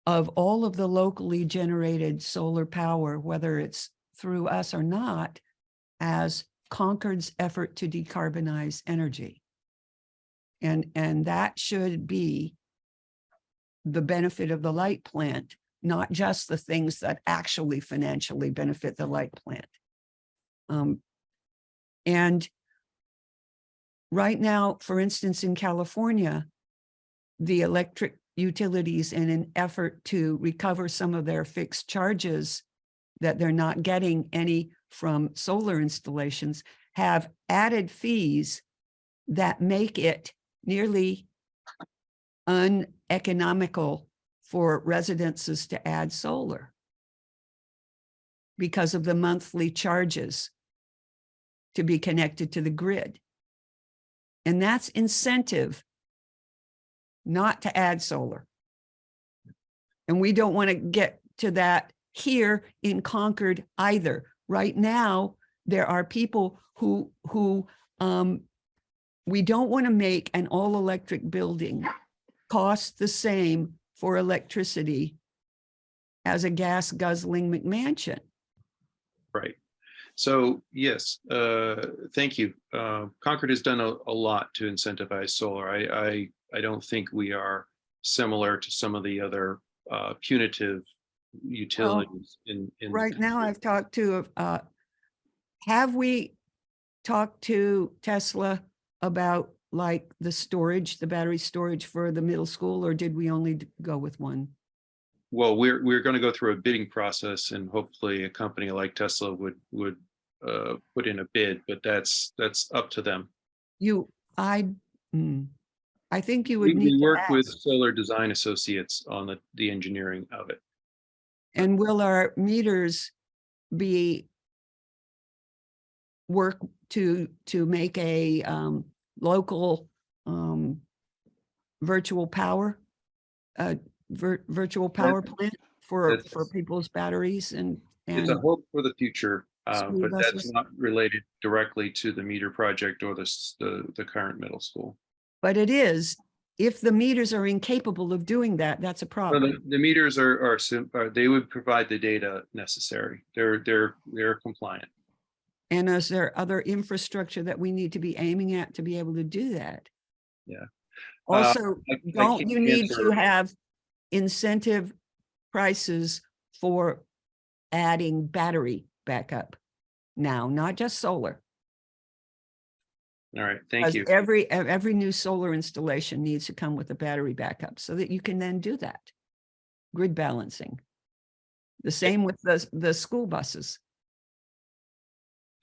of all of the locally generated solar power, whether it's through us or not, as Concord's effort to decarbonize energy. And that should be the benefit of the light plant, not just the things that actually financially benefit the light plant. And right now, for instance, in California, the electric utilities, in an effort to recover some of their fixed charges that they're not getting any from solar installations, have added fees that make it nearly uneconomical for residences to add solar because of the monthly charges to be connected to the grid. And that's incentive not to add solar. And we don't want to get to that here in Concord either. Right now, there are people who we don't want to make an all-electric building cost the same for electricity as a gas guzzling McMansion. Right. So yes, thank you. Concord has done a lot to incentivize solar. I don't think we are similar to some of the other punitive utilities in Right now, I've talked to, have we talked to Tesla about like the storage, the battery storage for the middle school, or did we only go with one? Well, we're going to go through a bidding process, and hopefully a company like Tesla would put in a bid, but that's up to them. I think you would need We to work with ask. Solar Design Associates on the engineering of it. And will our meters be work to make a local virtual power plant for people's batteries and It's a hope for the future, school but buses? that's not related directly to the meter project or the current middle school. But it is, if the meters are incapable of doing that, that's a So problem. the meters are they would provide the data necessary. They're compliant. And is there other infrastructure that we need to be aiming at to be able to do that? Yeah. Also, I don't can't you need to answer- have incentive prices for adding battery backup now, not just solar? All right, thank Because you. every new solar installation needs to come with a battery backup so that you can then do that. Grid balancing. The same with the school buses.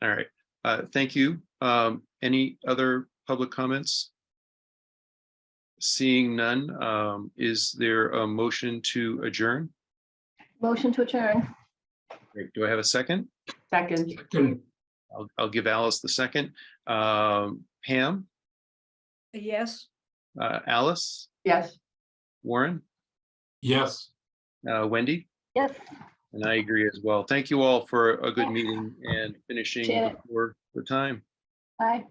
All right, thank you. Any other public comments? Seeing none, is there a motion to adjourn? Motion to adjourn. Great. Do I have a second? Second, I'll give Alice the second. Pam, Yes. Alice, yes. Warren, Yes. Wendy, Yes. and I agree as well. Thank you all for a good Thanks. meeting and finishing Janet. before the time. Bye.